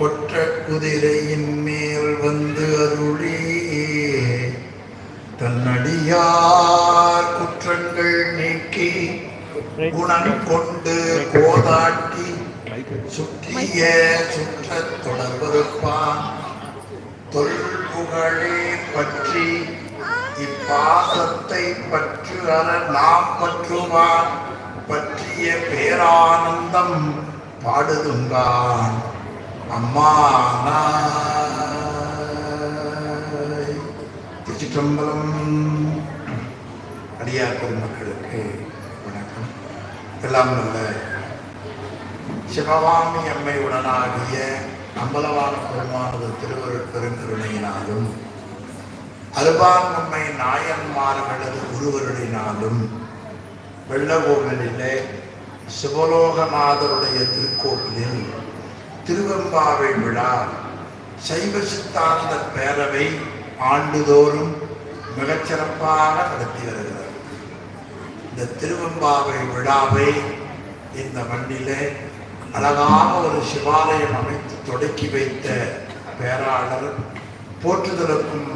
கொற்ற குதிரையின் மேல் வந்து அருளி தன்னடியார் குற்றங்கள் நீக்கி குணம் கொண்டு கோதாட்டி சுற்றிய சுற்றத் தொடர்பருப்பான் தொல்புகழே பற்றி இப்பாசத்தை பற்று அற நாம் பற்றுவான் பற்றிய பேரானந்தம் பாடுதுங்கான் அம்மா. திருச்சிற்றம்பலம். அடியார் பெருமக்களுக்கு வணக்கம். எல்லாம் நல்ல சிவகாமி அம்மை உடனாகிய அம்பலவான பெருமானது திருவருட் பெருங்கருணையினாலும் அருபான் நம்மை நாயன்மார்களது குருவருளினாலும் வெள்ளகோவிலிலே சிவலோகநாதருடைய திருக்கோவிலில் திருவெம்பாவை விழா சைவ சித்தாந்த பேரவை ஆண்டுதோறும் மிகச்சிறப்பாக நடத்தி வருகிறது. இந்த திருவெம்பாவை விழாவை இந்த மண்ணிலே அழகாக ஒரு சிவாலயம் அமைத்து தொடக்கி வைத்த பேராளர், போற்றுதலுக்கும்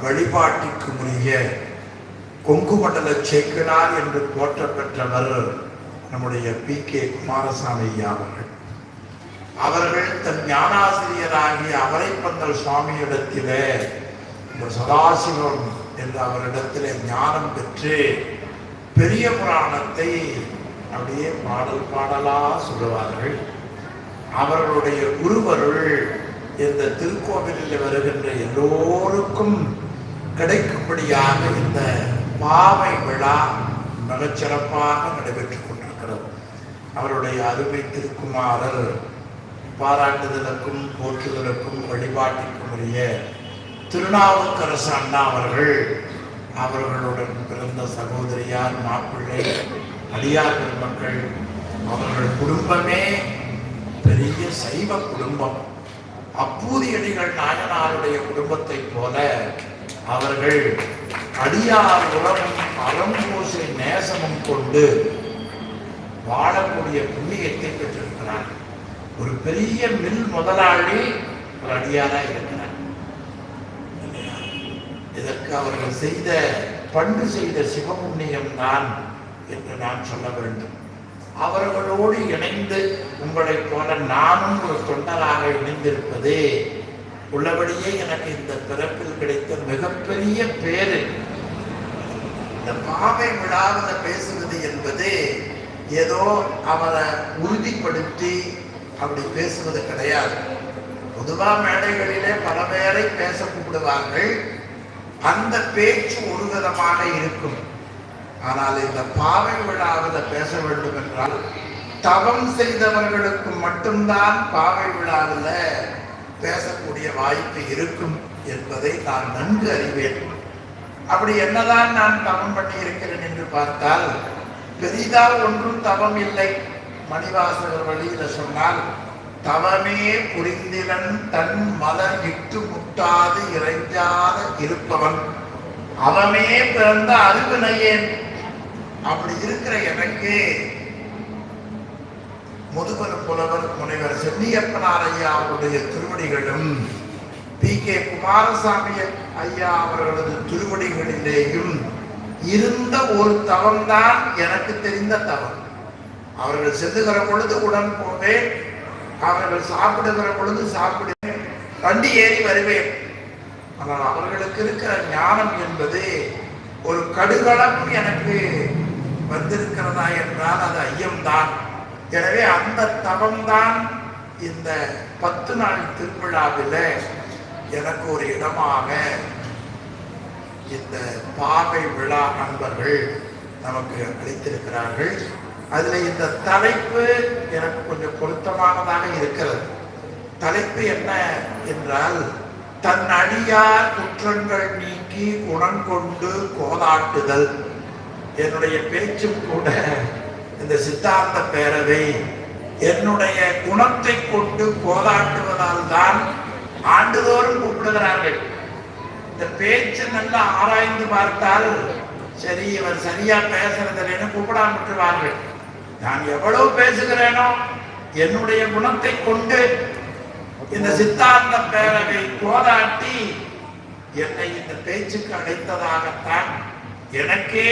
வழிபாட்டிற்கும் உரிய கொங்கு மண்டல சேக்கிழார் என்று போற்ற பெற்றவர் நம்முடைய PK குமாரசாமி ஐயா அவர்கள் தன் ஞானாசிரியராகிய அவரைப்பந்தல் சுவாமியிடத்திலே இந்த சதாசிவம் என்ற அவரிடத்திலே ஞானம் பெற்று பெரிய புராணத்தை அப்படியே பாடல் பாடலா சொல்லுவார்கள். அவர்களுடைய குருவருள் இந்த திருக்கோவிலில் வருகின்ற எல்லோருக்கும் கிடைக்கும்படியாக இந்த பாவை விழா மிகச்சிறப்பாக நடைபெற்றுக் கொண்டிருக்கிறது. அவருடைய அருமை திருக்குமாரர் பாராட்டுதலுக்கும் போற்றுதலுக்கும் வழிபாட்டிற்கும் உரிய திருநாவுக்கரசு அண்ணா அவர்களுடன் பிறந்த சகோதரியார், மாப்பிள்ளை, அடியார் பெருமக்கள், அவர்கள் குடும்பமே பெரிய சைவ குடும்பம். அப்பூதியடிகள் நாயனாருடைய குடும்பத்தை போல அவர்கள் அடியார் உறவும் அறம்பூசை நேசமும் கொண்டு வாழக்கூடிய புண்ணியத்தை பெற்றிருக்கிறார். ஒரு பெரிய மில் முதலாளி ஒரு அடியாரா இருக்கிறார். இதற்கு அவர்கள் செய்த சிவபுண்ணியம் தான் என்று நான் சொல்ல வேண்டும். அவர்களோடு இணைந்து உங்களைப் போல நானும் ஒரு தொண்டராக இணைந்திருப்பது உள்ளபடியே எனக்கு இந்த பிறப்பில் கிடைத்த மிகப்பெரிய பேரு. இந்த பாவை விழாவில் பேசுவது என்பது ஏதோ அவரை உறுதிப்படுத்தி அப்படி பேசுவது கிடையாது. பொதுவா மேடைகளிலே பல பேரை பேச கூப்பிடுவார்கள். அந்த பேச்சு ஒரு விதமாக இருக்கும். ஆனால் இந்த பாவை விழாவில் பேச வேண்டும் என்றால் தவம் செய்தவர்களுக்கு மட்டும்தான் பாவை விழாவில் பேசக்கூடிய வாய்ப்பு இருக்கும் என்பதை நான் நன்கு அறிவேன். அப்படி என்னதான் நான் தவம் பண்ணி இருக்கிறேன் என்று பார்த்தால் பெரிதா ஒன்றும் தவம் இல்லை. மணிவாசகர் வழியில சொன்னால் தவமே புரிந்திலன் தன் மலர் இட்டு முட்டாது இறைஞ்சாத இருப்பவன் அவமே பிறந்த அறிவினையேன். அப்படி இருக்கிற எனக்கு முதுபெரும் புலவர் முனைவர் சென்னியப்பனார் ஐயா அவருடைய திருவடிகளும் PK குமாரசாமி ஐயா அவர்களது திருவடிகளிலேயும் இருந்த ஒரு தவம்தான் எனக்கு தெரிந்த தவம். அவர்கள் செல்லுகிற பொழுது உடன் போவேன், அவர்கள் சாப்பிடுகிற பொழுது சாப்பிடுவேன், வண்டி ஏறி வருவேன். ஆனால் அவர்களுக்கு இருக்கிற ஞானம் என்பது ஒரு கடுகளவு எனக்கு வந்திருக்கிறதா என்றால் அது ஐயம்தான். எனவே அந்த தவம்தான் இந்த 10 நாள் திருவிழாவில் எனக்கு ஒரு இடமாக இந்த பாவை விழா நண்பர்கள் நமக்கு அளித்திருக்கிறார்கள். அதில் இந்த தலைப்பு எனக்கு கொஞ்சம் பொருத்தமானதாக இருக்கிறது. தலைப்பு என்ன என்றால் தன் அடியார் குற்றங்கள் நீக்கி குணங்கொண்டு கோதாட்டுதல். என்னுடைய பேச்சும் கூட இந்த சித்தாந்த பேரவை என்னுடைய குணத்தை கொண்டு கோதாட்டுவதால் தான் ஆண்டுதோறும் கூப்பிடுகிறார்கள். இந்த பேச்சு நல்லா ஆராய்ந்து பார்த்தால் சரி இவர் சரியா பேசுறதில்லைன்னு கூப்பிடாம விட்டுருவார்கள். நான் எவ்வளவு பேசுகிறேனோ என்னுடைய குணத்தை கொண்டு இந்த சித்தாந்த பேரவை போராட்டி என்னை இந்த பேச்சுக்கு அழைத்ததாகத்தான் எனக்கே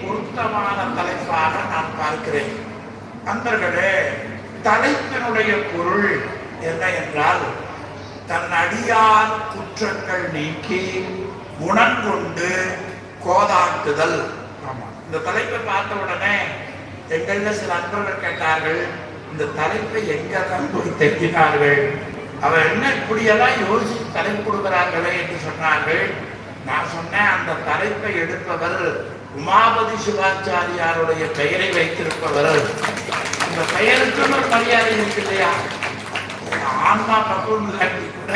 பொருத்தமான தலைப்பாக நான் பார்க்கிறேன். நண்பர்களே, தலைப்பினுடைய பொருள் என்ன என்றால், தன் அடியார் குற்றங்கள் நீக்கி குணங்கொண்டு கோதாட்டுதல். ஆமா, இந்த தலைப்பை பார்த்த உடனே எங்கள்ல சில நண்பர்கள் கேட்டார்கள், இந்த தலைப்பை எங்கதான் போய் தெரிஞ்சினார்கள், அவர் என்ன இப்படியெல்லாம் யோசிச்சு தலைப்பு கொடுக்கிறார்களே என்று சொன்னார்கள். நான் சொன்னேன், அந்த தலைப்பை எடுப்பவர் உமாபதி சிவாச்சாரியாருடைய பெயரை வைத்திருப்பவர். அந்த பெயருக்குன்னு ஒரு மரியாதை இருக்கு இல்லையா? ஆன்மா பக்குவம் கூட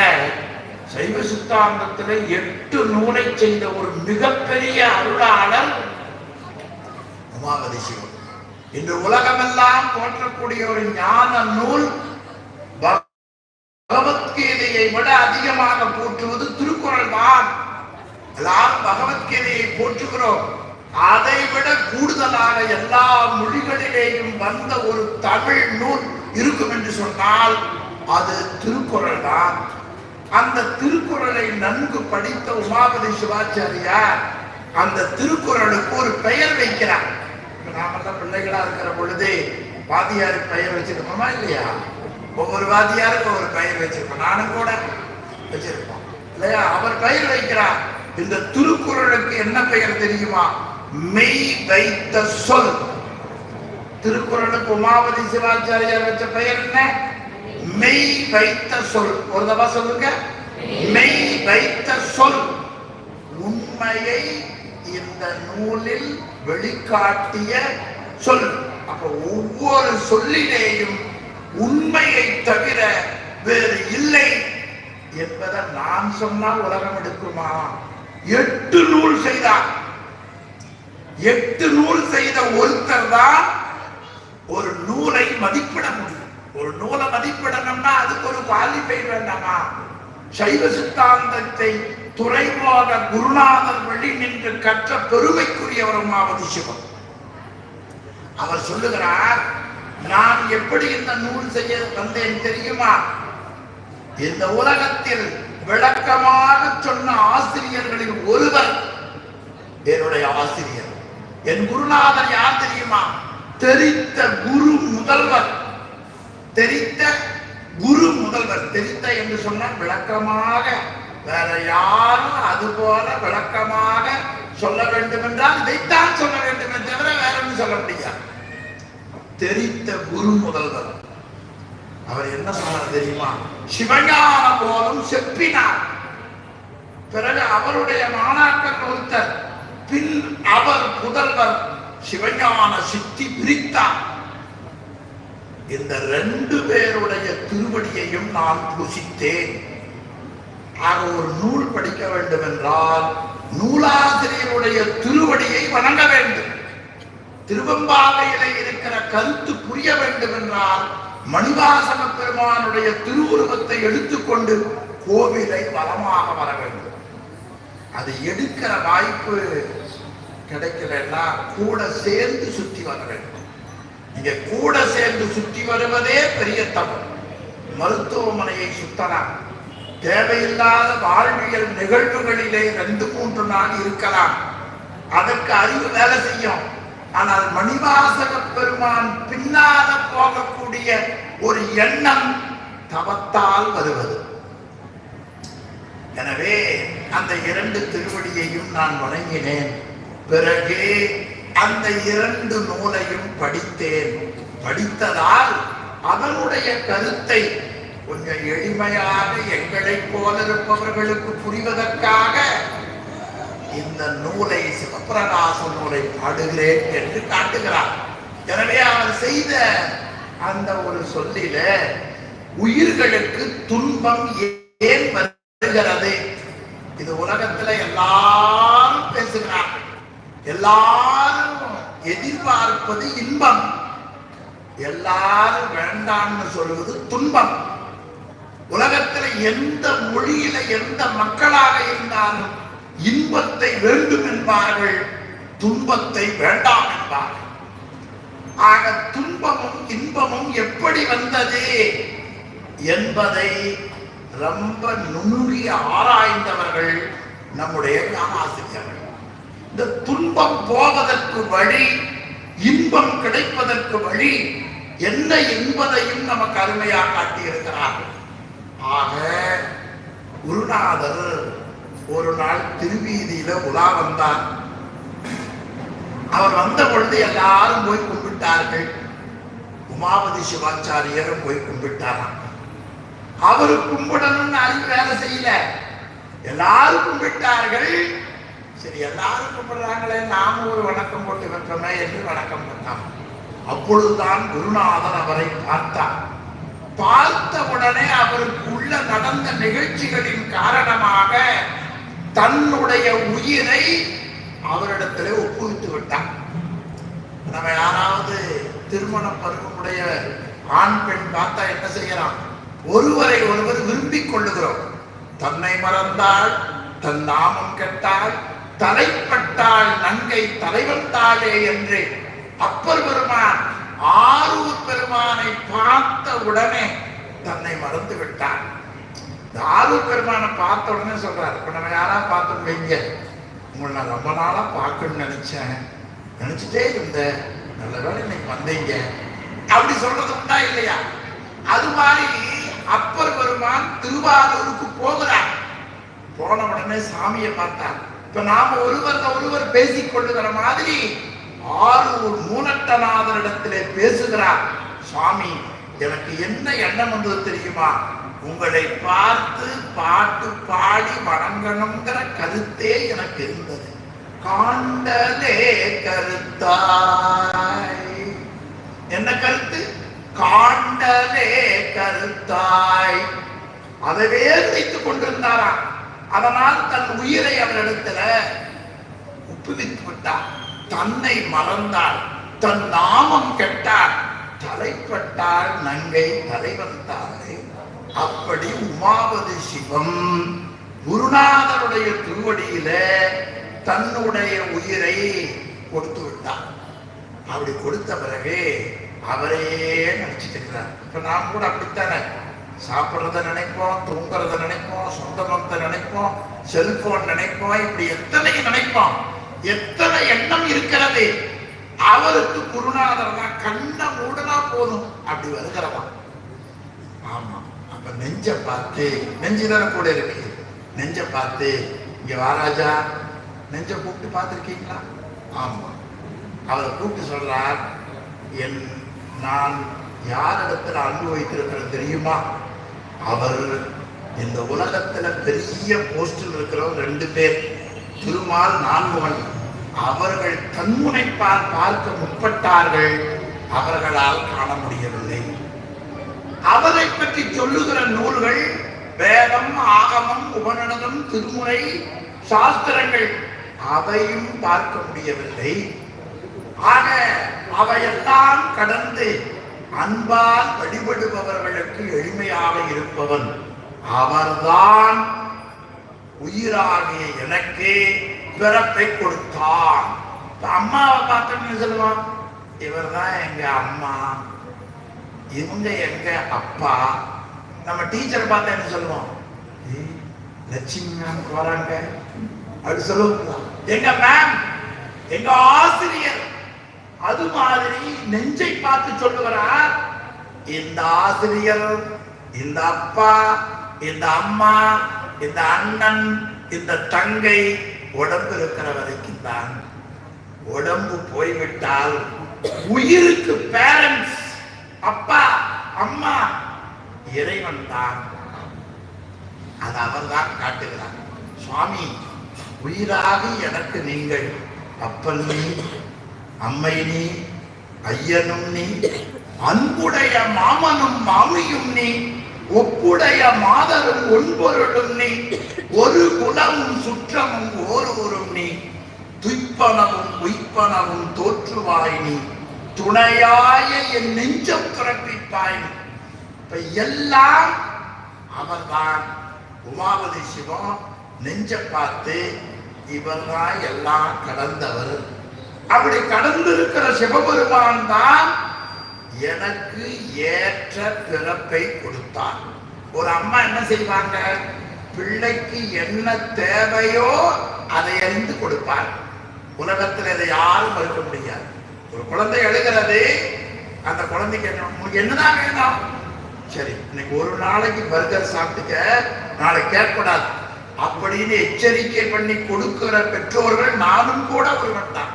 சைவ சித்தாந்தத்தில் 8 நூலை செய்த ஒரு மிகப்பெரிய அருளாளர் உமாபதி சிவன். இன்று உலகமெல்லாம் போற்றக்கூடிய ஒரு ஞான நூல் பகவத்கீதையை விட அதிகமாக போற்றுவது திருக்குறள் தான். எல்லாரும் பகவத்கீதையை போற்றுகிறோம். அதை விட கூடுதலாக எல்லா மொழிகளிலேயும் வந்த ஒரு தமிழ் நூல் இருக்கும் என்று சொன்னால் அது திருக்குறள் தான். அந்த திருக்குறளை நன்கு படித்த உமாபதி சிவாச்சாரியார் அந்த திருக்குறளுக்கு ஒரு பெயர் வைக்கிறார். நாமெல்லாம் பிள்ளைகளா இருக்கிற பொழுது வாத்தியாருக்கு பெயர் வச்சிருக்கோமா இல்லையா? ஒவ்வொரு வாத்தியாருக்கும் ஒரு பெயர் வச்சிருக்கோம். நானும் கூட வச்சிருக்கோம் இல்லையா? அவர் பெயர் வைக்கிறார். இந்த திருக்குறளுக்கு என்ன பெயர் தெரியுமா? மெய் வைத்த சொல். திருக்குறளுக்கு உமாபதி சிவாச்சாரியார் வச்ச பெயர் என்ன? மெய் வைத்த சொல். ஒரு தடவை சொல்லுங்க, மெய் வைத்த சொல். உண்மையை இந்த நூலில் வெளிக்காட்டிய சொல். அப்ப ஒவ்வொரு சொல்லிலேயும் உண்மையை தவிர வேறு இல்லை என்பதை நான் சொன்னால் உலகம் எடுக்குமா? 8 நூல் செய்தார். 8 நூல் செய்த ஒருத்தர் தான் ஒரு நூலை மதிப்பிட முடியும். ஒரு நூலை மதிப்பிடணும்னா அதுக்கு ஒரு குவாலிஃபை வேண்டாமா? சைவ சித்தாந்தத்தை துறைமுக குருநாதர் வழி நின்று கற்ற பெருமைக்குரியவர் உமாபதி சிவன். அவர் சொல்லுகிறார், நான் எப்படி இந்த நூல் செய்ய வந்தேன் தெரியுமா? இந்த உலகத்தில் விளக்கமாக சொன்ன ஆசிரியர்களில் ஒருவர் என்னுடைய ஆசிரியர். என் குருநாதர் யார் தெரியுமா? தெரித்த குரு முதல்வர். தெரித்த குரு முதல்வர். தெரித்த என்று சொன்னால் விளக்கமாக, வேற யாரும் அது போல விளக்கமாக சொல்ல வேண்டும் என்றால் இதைத்தான் சொல்ல வேண்டும் தவிர வேற ஒன்றும் சொல்ல முடியாது. தெரித்த குரு முதல்வர். அவர் என்ன சொன்னார் தெரியுமா? சிவஞான போலும் செப்பினார். பிறகு அவருடைய மாணாக்கர் ஒருத்தர், பின் அவர் புதல்வர் சிவஞான சித்தி பிரித்தார். இந்த 2 பேருடைய திருவடியையும் நான் பூசித்தேன். ஆக ஒரு நூல் படிக்க வேண்டும் என்றால் நூலாசிரியருடைய திருவடியை வணங்க வேண்டும். திருவெம்பாவையில இருக்கிற கருத்து புரிய வேண்டும் என்றால் மணிவாசக பெருமானுடைய திருவுருவத்தை எடுத்துக்கொண்டு கோவிலை வலமாக வர வேண்டும். அது எடுக்கிற வாய்ப்பு கிடைக்கலன்னா கூட சேர்ந்து சுற்றி வர வேண்டும். நீங்க கூட சேர்ந்து சுற்றி வருவதே பெரிய தவறு. மருத்துவமனையை சுத்தலாம், தேவையில்லாத வாழ்வியல் நிகழ்வுகளிலே 2-3 நாள் இருக்கலாம், அதற்கு அறிவு வேலை செய்யும். ஆனால் மணிவாசக பெருமான் பின்னால போகக்கூடிய ஒரு எண்ணம் தவத்தால் வருவது. எனவே அந்த 2 திருவடியையும் நான் வணங்கினேன். பிறகு அந்த 2 நூலையும் படித்தேன். படித்ததால் அதனுடைய கருத்தை கொஞ்சம் எளிமையாக எங்களை போல இருப்பவர்களுக்கு புரிவதற்காக இந்த நூலை, சிவப்பிரகாச நூலை பாடுகிறேன் என்று காட்டுகிறார். எனவே அவர் செய்த அந்த ஒரு சொல்லில உயிர்களுக்கு துன்பம் ஏன் வருகிறது? இது உலகத்துல எல்லாரும் பேசுகிறார். எல்லாரும் எதிர்பார்ப்பது இன்பம், எல்லாரும் வேண்டாம்னு சொல்வது துன்பம். உலகத்துல எந்த மொழியில எந்த மக்களாக இருந்தாலும் இன்பத்தை வேண்டும் என்பார்கள், துன்பத்தை வேண்டாம் என்பார்கள். ஆக துன்பமும் இன்பமும் எப்படி வந்தது என்பதை ரொம்ப நுணுகி ஆராய்ந்தவர்கள் நம்முடைய ஞானாசிரியர்கள். இந்த துன்பம் போவதற்கு வழி, இன்பம் கிடைப்பதற்கு வழி என்ன என்பதையும் நமக்கு அருமையாக காட்டியிருக்கிறார்கள். ஆக குருநாதர் ஒரு நாள் திருவீதியில உலா வந்தார். அவர் வந்த பொழுது எல்லாரும் போய் கும்பிட்டார்கள். உமாபதி சிவாச்சாரியரும் போய் கும்பிட்டாராம். அவரு கும்பிடணும்னு அறிவு வேலை செய்யல, எல்லாரும் கும்பிட்டார்கள். சரி, எல்லாரும் கும்பிடுறாங்களே, நாம ஒரு வணக்கம் போட்டு வைப்போமே என்று வணக்கம் பண்ணார். அப்பொழுதுதான் குருநாதர் அவரை பார்த்தார். பார்த்த உடனே அவருக்கு உள்ள நடந்த நிகழ்ச்சிகளின் காரணமாக தன்னுடைய உயிரை அவரிடத்திலே ஒப்புவித்து விட்டார். நம்ம யாராவது திருமண பருவமுடைய ஆண் பெண் பார்த்தா என்ன செய்யலாம்? ஒருவரை ஒருவர் விரும்பிக் கொள்ளுகிறோம். தன்னை மறந்தாள், தன் நாமம் கெட்டாள், தலைப்பட்டாள் நங்கை தலைவந்தாளே என்று அப்பர் பெருமான் ஆரூர் பெருமானை பார்த்த உடனே தன்னை மறந்து விட்டார். ஆரூர் பெருமானை பார்த்த உடனே சொல்றாரு, இப்ப நம்ம யாரா பார்த்தோம் வைங்க, உங்களை நான் ரொம்ப நாளா பார்க்கணும்னு நினைச்சிட்டே இருந்தேன், நல்ல வேலை இன்னைக்கு வந்தீங்க அப்படி சொல்றது உண்டா இல்லையா? அது மாதிரி அப்பர் பெருமான் திருவாரூருக்கு போகிறார். போன உடனே சாமியை பார்த்தார். இப்ப நாம ஒருவர் பேசிக் கொள்ளுகிற மாதிரி ஆரூர் மூனட்டநாதரிடத்திலே பேசுகிறார். சுவாமி, எனக்கு என்ன எண்ணம் வந்தது தெரியுமா? உங்களை பார்த்து பாட்டு பாடி வணங்கணுங்கிற கருத்தே எனக்கு இருந்தது. காண்டலே கருத்தாய். என்ன கருத்து? காண்டலே கருத்தாய். அதவே வைத்துக் கொண்டிருந்தாராம். அதனால் தன் உயிரை அவரிடத்துல ஒப்புவித்து விட்டார். தன்னை மறந்தாள், தன் நாமம் கெட்டாள், தலைப்பட்டாள் நங்கை தலைவந்தாளே. அப்படி உமாபதி சிவம் குருநாதருடைய திருவடியில தன்னுடைய உயிரை கொடுத்து விட்டார். அப்படி கொடுத்த பிறகு அவரே நினைச்சிட்டு இருக்கிறார். இப்ப நாம் கூட அப்படித்தானே, சாப்பிட்றத நினைப்போம், தூங்குறத நினைப்போம், சொந்த பந்தத்தை நினைப்போம், செல்போன் நினைப்போம், இப்படி எத்தனை நினைப்போம், எத்தனை எண்ணம் இருக்கிறது. அவருக்கு குருநாதர் தான் கண்ணை மூடனா போதும் அப்படி வருகிறதா. ஆமா, அப்ப நெஞ்ச பார்த்து, நெஞ்சுதான கூட இருக்கு, நெஞ்ச பார்த்து, இங்க வாராஜா நெஞ்ச கூப்பிட்டு பார்த்துருக்கீங்களா? ஆமா, அவரை கூப்பிட்டு சொல்றார், நான் யாரிடத்துல அன்பு வைத்திருக்கிறேன் தெரியுமா? அவர் இந்த உலகத்துல பெரிய போஸ்டில் இருக்கிறவர் 2 பேர், திருமால் நான்முகன். அவர்கள் கண்முனைப்பால் பார்க்க முற்பட்டார்கள், அவர்களால் காண முடியவில்லை. அவரை பற்றி சொல்லுகிற நூல்கள் வேதம், ஆகமம், உபநிடதம், திருமுறை, சாஸ்திரங்கள், அவையும் பார்க்க முடியவில்லை. ஆக அவையெல்லாம் கடந்து அன்பால் வழிபடுபவர்களுக்கு எளிமையாக இருப்பவன் அவர்தான் உயிராகிய எனக்கு பிறப்பை கொடுத்தான். அம்மாவை பார்த்தோம்னு சொல்லுவான், இவர் தான் எங்க அம்மா, இவங்க எங்க அப்பா. நம்ம டீச்சர் பார்த்தா என்ன சொல்லுவோம்? லட்சுமி மேம் வராங்க அப்படி சொல்லுவோம், எங்க மேம், எங்க ஆசிரியர். அது மாதிரி நெஞ்சை பார்த்து சொல்லுகிறார், இந்த ஆசிரியர், இந்த அப்பா, இந்த அம்மா, இந்த அண்ணன், இந்த தங்கை உடம்பு இருக்கிற வரைக்கும் தான். உடம்பு போய்விட்டால் உயிருக்கு பேரண்ட்ஸ், அப்பா அம்மா, இறைவன் தான். அது அவர் தான் காட்டுகிறார். சுவாமி, உயிராக எனக்கு நீங்கள் அப்பன் நீ, அம்மை நீ, ஐயனும் நீ, அன்புடைய மாமனும் மாமியும் நீ, ஒப்புடைய மாதரும் ஒன்பொருளும் நீ, ஒரு குலமும் சுற்றமும் ஓரூரும் நீ, துய்ப்பனவும் உய்ப்பனவும் தோற்றுவாய் நீ, துணையாய என் நெஞ்சம் பிறப்பிப்பாய். இப்ப எல்லாம் அவர்தான். உமாபதி சிவம் நெஞ்ச பார்த்து இவர்தான் எல்லாம் கடந்தவர். அப்படி கடந்திருக்கிற சிவபெருமான் தான் எனக்கு ஏற்ற பிறப்பை கொடுத்தார். ஒரு அம்மா என்ன செய்வாங்க, பிள்ளைக்கு என்ன தேவையோ அதை அறிந்து கொடுப்பார். உலகத்தில் இதை யாரும் மறுக்க முடியாது. ஒரு குழந்தை எழுகிறது, அந்த குழந்தைக்கு என்ன, உங்களுக்கு என்னதான் வேணும், சரி இன்னைக்கு ஒரு நாளைக்கு பர்கர் சாப்பிட்டுக்க, நாளைக்கு கேட்கக்கூடாது அப்படின்னு எச்சரிக்கை பண்ணி கொடுக்கிற பெற்றோர்கள் நானும் கூட ஒருவன் தான்.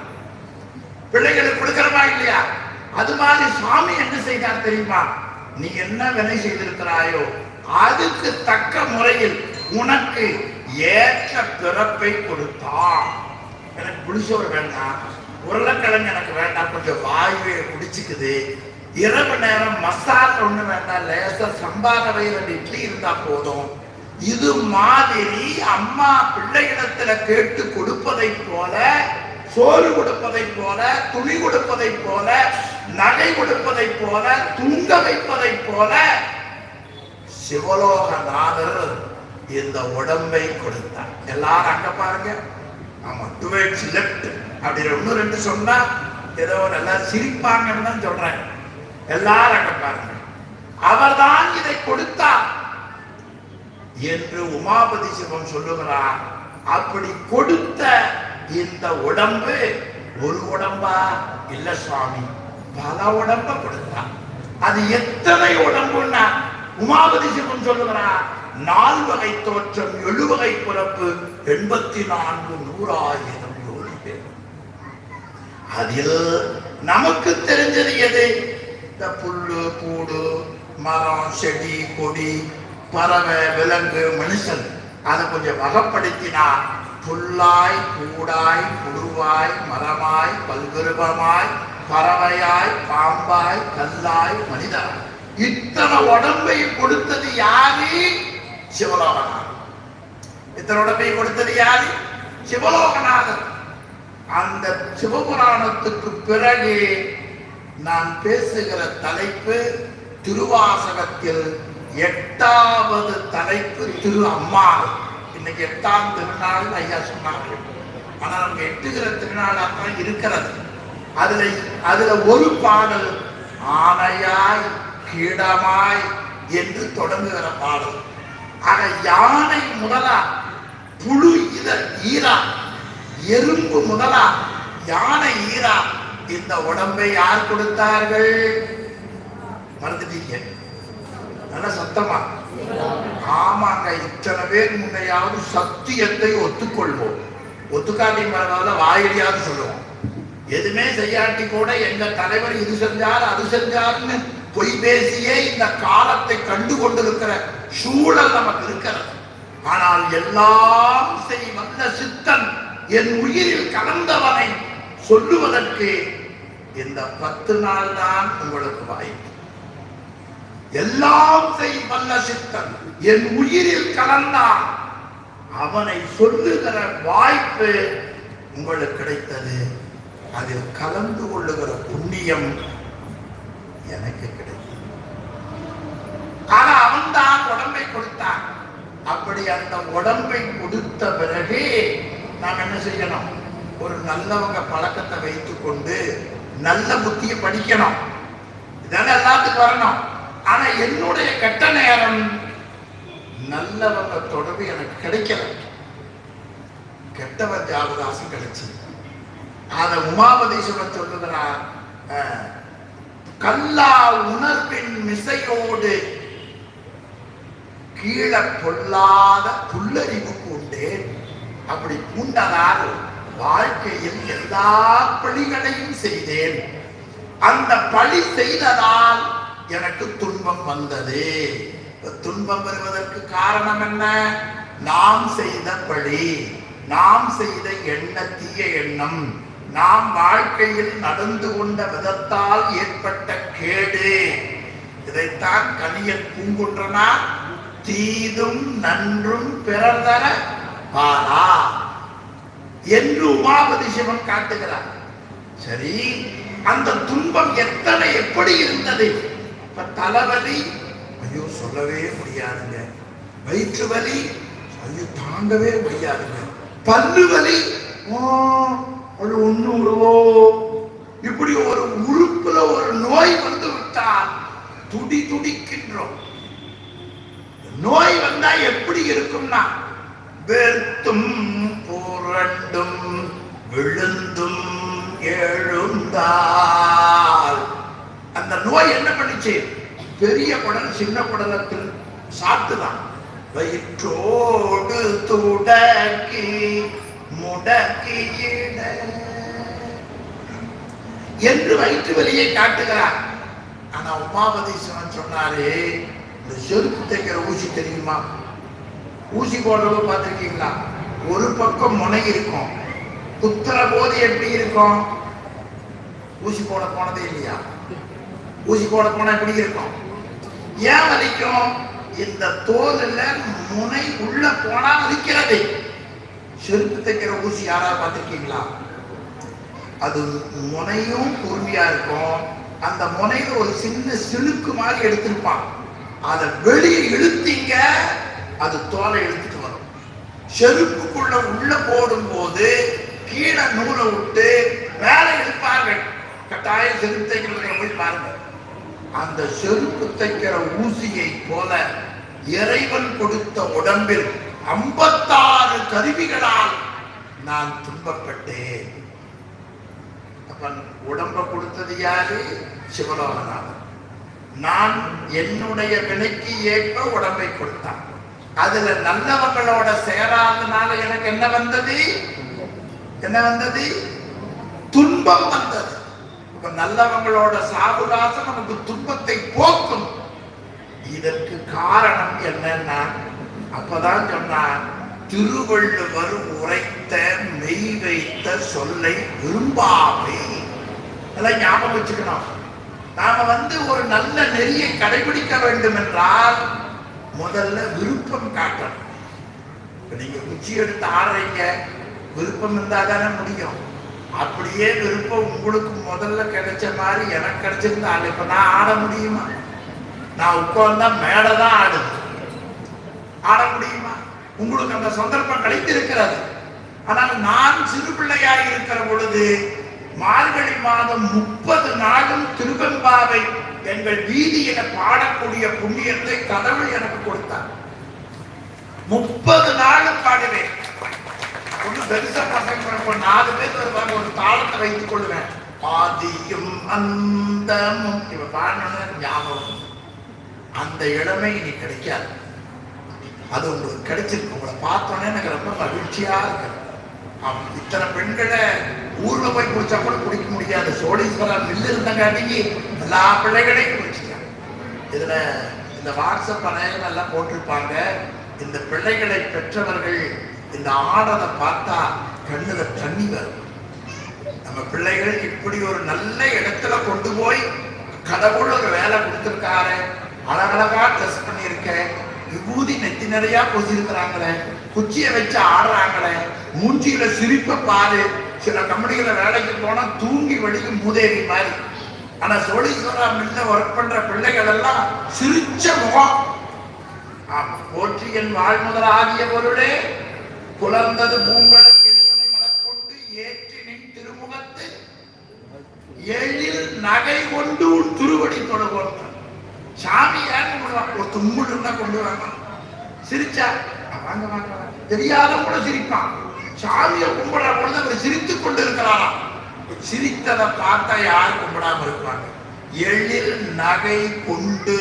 பிள்ளைகளுக்கு கொடுக்கிறமா இல்லையா? அது மாதிரி சுவாமி என்ன செய்தார் தெரியுமா? நீ என்ன வினை செய்திருக்கிறாயோ அதுக்கு தக்க முறையில் உனக்கு ஏற்ற பிறப்பை கொடுத்தான். எனக்கு புளிசோறு வேண்டாம், உருளைக்கிழங்கு எனக்கு வேண்டாம், கொஞ்சம் வாயுவை குடிச்சுக்குது, இரவு நேரம் மசாலா ஒண்ணு வேண்டாம், லேசா சம்பார வயல் இட்லி இருந்தா போதும். இது மாதிரி அம்மா பிள்ளையிடத்துல கேட்டு கொடுப்பதை போல, சோறு கொடுப்பதை போல, துணி கொடுப்பதை போல, நகை கொடுப்பதை போல, தூங்க வைப்பதை போல சிவலோகநாதர் இந்த உடம்பை கொடுத்தார். எல்லாரும் அங்க பாருங்க. ஆமா, டுவேட்ஸ் லெப்ட் அப்படி ஒண்ணு ரெண்டு சொன்னா ஏதோ நல்லா சிரிப்பாங்கன்னு தான் சொல்றேன். எல்லாரும் அங்க பாருங்க. அவர்தான் இதை கொடுத்தார் என்று உமாபதி சிவம் சொல்லுகிறார். அப்படி கொடுத்த இந்த உடம்பு ஒரு உடம்பா இல்ல சுவாமி, பல உடம்ப கொடுத்தார். அது எத்தனை உடம்புன்னா உமாபதி சிவம் சொல்லுகிறார், 4 வகை தோற்றம், 7 வகை பிறப்பு, 84 100,000 யோனி பேர். அதில் நமக்கு தெரிஞ்சது எது? இந்த புல்லு பூடு, மரம், செடி, கொடி, பறவை, விலங்கு, மனுஷன். அதை கொஞ்சம் வகைப்படுத்தினார். புல்லாய், பூடாய், புழுவாய், மரமாய், பல்விருபமாய், பறவையாய், பாம்பாய், கல்லாய், மனிதராய், இத்தனை உடம்பை கொடுத்தது யாரு? சிவலோகநாதர். இத்தனை உடம்பை கொடுத்தது யாரு? சிவலோகநாதர். அந்த சிவபுராணத்துக்கு பிறகு நான் பேசுகிற தலைப்பு திருவாசகத்தில் 8வது தலைப்பு திரு அம்மாள். இன்னைக்கு 8ஆம் திருநாள் ஐயா சொன்னார்கள். ஆனா நம்ம எட்டுகிற திருநாளாக தான் இருக்கிறது. அதுல ஒரு பாடல் ஆனையாய் கீடமாய் என்று தொடங்குகிற பாடல். ஆக யானை முதலா, புழு ஈரா, எறும்பு முதலா, யானை ஈரா, இந்த உடம்பை யார் கொடுத்தார்கள்? மறந்துட்டீங்க? நல்ல சத்தமா ஆமாங்க. இத்தனை பேர் முன்னையாவது சத்தியத்தை ஒத்துக்கொள்வோம். ஒத்துக்காட்டி மறந்தால வாயிலியாவது சொல்லுவோம். எதுவுமே செய்யாட்டி கூட எங்க தலைவர் இது செஞ்சார் அது செஞ்சார்னு பொய் பேசியே இந்த காலத்தை கண்டு கொண்டிருக்கிற சூழல் நமக்கு இருக்கிறது. ஆனால் எல்லாம் செய் வந்த சித்தன் என் உயிரில் கலந்தவனை சொல்லுவதற்கு இந்த 10 நாள் தான் உங்களுக்கு வாய்ப்பு. எல்லாம் செய் வல்ல சித்தன் என் உயிரில் கலந்தான், அவனை சொல்லுகிற வாய்ப்பு உங்களுக்கு கிடைத்தது. அதில் கலந்து கொள்ளுகிற புண்ணியம் எனக்கு கிடைத்தது. ஆனா அவன் தான் உடம்பை கொடுத்தான். அப்படி அந்த உடம்பை கொடுத்த பிறகு நாம் என்ன செய்யணும்? ஒரு நல்லவங்க பழக்கத்தை வைத்துக் கொண்டு நல்ல புத்தியை படிக்கணும். இதெல்லாம் எல்லாத்துக்கும் வரணும். ஆனா என்னுடைய கெட்ட நேரம் நல்லவங்க தொடர்பு எனக்கு கிடைக்கல. கெட்டவர் ஜாபதாசம் கிடைச்சு. அத உமாபதி சிவன் சொல்லுகிறார், கல்லா உணர்வின் மிசையோடு கீழே பொல்லாத புல்லறிவு பூண்டேன். அப்படி பூண்டதால் வாழ்க்கையில் எல்லா பழிகளையும் செய்தேன். அந்த பழி செய்ததால் எனக்கு துன்பம் வந்தது. துன்பம் வருவதற்கு காரணம் என்ன? நாம் செய்த பழி, நாம் செய்த தீய எண்ணம், நாம் வாழ்க்கையில் நடந்து கொண்ட விதத்தால் ஏற்பட்ட கேடு. இதைத்தான் கலியன் பூங்குன்றனார் தீதும் நன்றும் பிறர்தர பாரா என்று உமாபதி சிவன் காட்டுகிறார். சரி, அந்த துன்பம் எத்தனை எப்படி இருந்தது? தலைவலி, ஐயோ சொல்லவே முடியாதுங்க. வயிற்று வலி, ஐயோ தாங்கவே முடியாதுங்க. பல்லு வலி, அது ஒண்ணு. இப்படி ஒரு உறுப்புல ஒரு நோய் வந்து விட்டால் துடி துடிக்கின்றோம். இருந்தா எப்படி இருக்கும்னா வெறுத்தும் புரண்டும் விழுந்தும் எழுந்தால் அந்த நோய் என்ன பண்ணிச்சு? பெரிய குடல் சின்ன குடலத்தில் சாப்பிட்டுதான். வயிற்றோடு துடக்கி முடக்கியிட என்று வயிற்று வலியை காட்டுகிறார். ஆனா உமாபதி சிவன் சொன்னாரு, இந்த செருப்பு தைக்கிற ஊசி தெரியுமா? ஊசி போடுறவங்க பார்த்திருக்கீங்களா? ஒரு பக்கம் முனை இருக்கும், குத்துற போது எப்படி இருக்கும்? ஊசி போட போனதே இல்லையா? ஊசி போட போனா எப்படி இருக்கும்? ஏன் வலிக்கும்? இந்த தோல்ல முனை உள்ள போனா வலிக்கிறது. செருப்பு தைக்கிற ஊசி யாராவது பார்த்திருக்கீங்களா? அது முனையும் கூர்மையா இருக்கும். அந்த முனையில ஒரு சின்ன சிலுக்கு மாதிரி எடுத்திருப்பான். அதை வெளியே இழுத்தீங்க, அது தோலை இழுத்துட்டு வரும். செருப்புக்குள்ள உள்ள போடும் போது கீழே நூலை விட்டு மேலே இழுப்பார்கள். கட்டாயம் செருப்பு தைக்கிறவங்க போய் பாருங்க. அந்த செருப்பு தைக்கிற ஊசியை போல இறைவன் கொடுத்த உடம்பில் 56 கருவிகளால் நான் துன்பப்பட்டேன். அப்ப உடம்ப கொடுத்தது யாரு? சிவலோகநாதன். நான் என்னுடைய வினைக்கு ஏற்ப உடம்பை கொடுத்தான். அதுல நல்லவங்களோட சேராதனால எனக்கு என்ன வந்தது? என்ன வந்தது? துன்பம் வந்தது. நல்லவங்களோட சாவுகாசம் நமக்கு துன்பத்தை போக்கும். இதற்கு காரணம் என்னன்னா, அப்பதான் சொன்னார், திருவள்ளுவர் உரைத்த மெய் வைத்த சொல்லை விரும்பாமே. அதெல்லாம் ஞாபகம் வச்சுக்கணும். நாம ஒரு நல்ல நெறியை கடைபிடிக்க வேண்டும் என்றால் முதல்ல விருப்பம் காட்டணும். நீங்க குச்சி எடுத்து ஆடுறீங்க, விருப்பம் இருந்தா தானே முடியும். அப்படியே விருப்பம் உங்களுக்கு முதல்ல கிடைச்ச மாதிரி எனக்கு கிடைச்சிருந்தா இப்ப நான் ஆட முடியுமா? நான் உட்கார்ந்தா மேலதான் ஆடுது, ஆட முடியுமா? உங்களுக்கு அந்த சந்தர்ப்பம் கிடைத்திருக்கிறது. ஆனால் நான் சிறு பிள்ளையாக இருக்கிற பொழுது மார்கழி மாதம் 30 நாளும் திருவெம்பாவை எங்கள் வீதியில பாடக்கூடிய புண்ணியத்தை கடவுள் எனக்கு கொடுத்தார். 30 நாளும் பாடுவேன். ஒண்ணு பெருசா பசங்க 4 பேர் வருவாங்க, ஒரு தாளத்தை வைத்துக் கொள்வேன். ஆதியும் அந்தமும் இவ பாடணும் ஞாபகம். அந்த இடமே இனி கிடைக்காது. அது உங்களுக்கு கிடைச்சிருக்கு. உங்களை பார்த்தோன்னே எனக்கு ரொம்ப மகிழ்ச்சியா இருக்கு. இத்தனை பெண்களை ஊர்ல போய் குடிச்சா கூட குடிக்க முடியாது. சோழீஸ்வரர் மில்லு இருந்தங்காட்டி எல்லா பிள்ளைகளையும் குடிச்சிட்டாங்க. இதுல இந்த வாட்ஸ்அப் அநேகம் எல்லாம் போட்டிருப்பாங்க. இந்த பிள்ளைகளை பெற்றவர்கள் இந்த ஆடலை பார்த்தா கண்ணுல தண்ணி வரும். நம்ம பிள்ளைகள் இப்படி ஒரு நல்ல இடத்துல கொண்டு போய் கடவுள் ஒரு வேலை கொடுத்திருக்காரு. அழகழகா ட்ரெஸ் பண்ணியிருக்க, விபூதி நெத்தி நிறையா பூசிருக்கிறாங்களே, குச்சியை வச்சு ஆடுறாங்களே, மூஞ்சியில சிரிப்ப பாரு. சில கம்பெனிகளை வேலைக்கு போனா தூங்கி வழியும் மூதேவி மாதிரி. ஆனா சோழீஸ்வரா மில்ல ஒர்க் பண்ற பிள்ளைகள் எல்லாம் சிரிச்ச முகம். போற்றி என் வாழ்முதல் ஆகிய பொருளே புலர்ந்தது பூங்கல கிழவனை மலர்கொண்டு ஏற்றினின் திருமுகத்து எழில் நகை கொண்டு திருவடி தொழுவோம். சாமியான்னு ஒரு தும்முள் இருந்தா கொண்டு வாங்க. சிரிச்சா வாங்க வாங்க, தெரியாத கூட சிரிப்பான். சாமியை கும்பிட பொழுது அவர் சிரித்துக் கொண்டு இருக்கிறாராம். சிரித்ததை பார்த்தா யார் கும்பிடாம இருப்பாங்க? எழில் நகை கொண்டு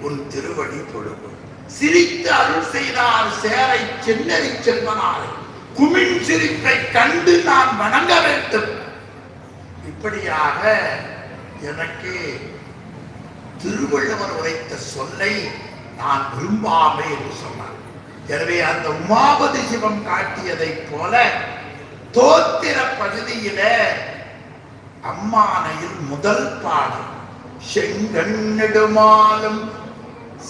உன் திருவடி தொழுவோம். சிரித்து அருள் செய்தார் சேரை சென்னறி செல்வனாரை குமிழ் சிரிப்பை கண்டு நான் வணங்க வேண்டும். இப்படியாக எனக்கு திருவள்ளுவர் உரைத்த சொல்லை நான் விரும்பாமே என்று சொன்னார். எனவே அந்த உமாபதி சிவம் காட்டியதை போல தோத்திர பகுதியில அம்மானையில் முதல் பாடல் செங்கண் நெடுமாலும்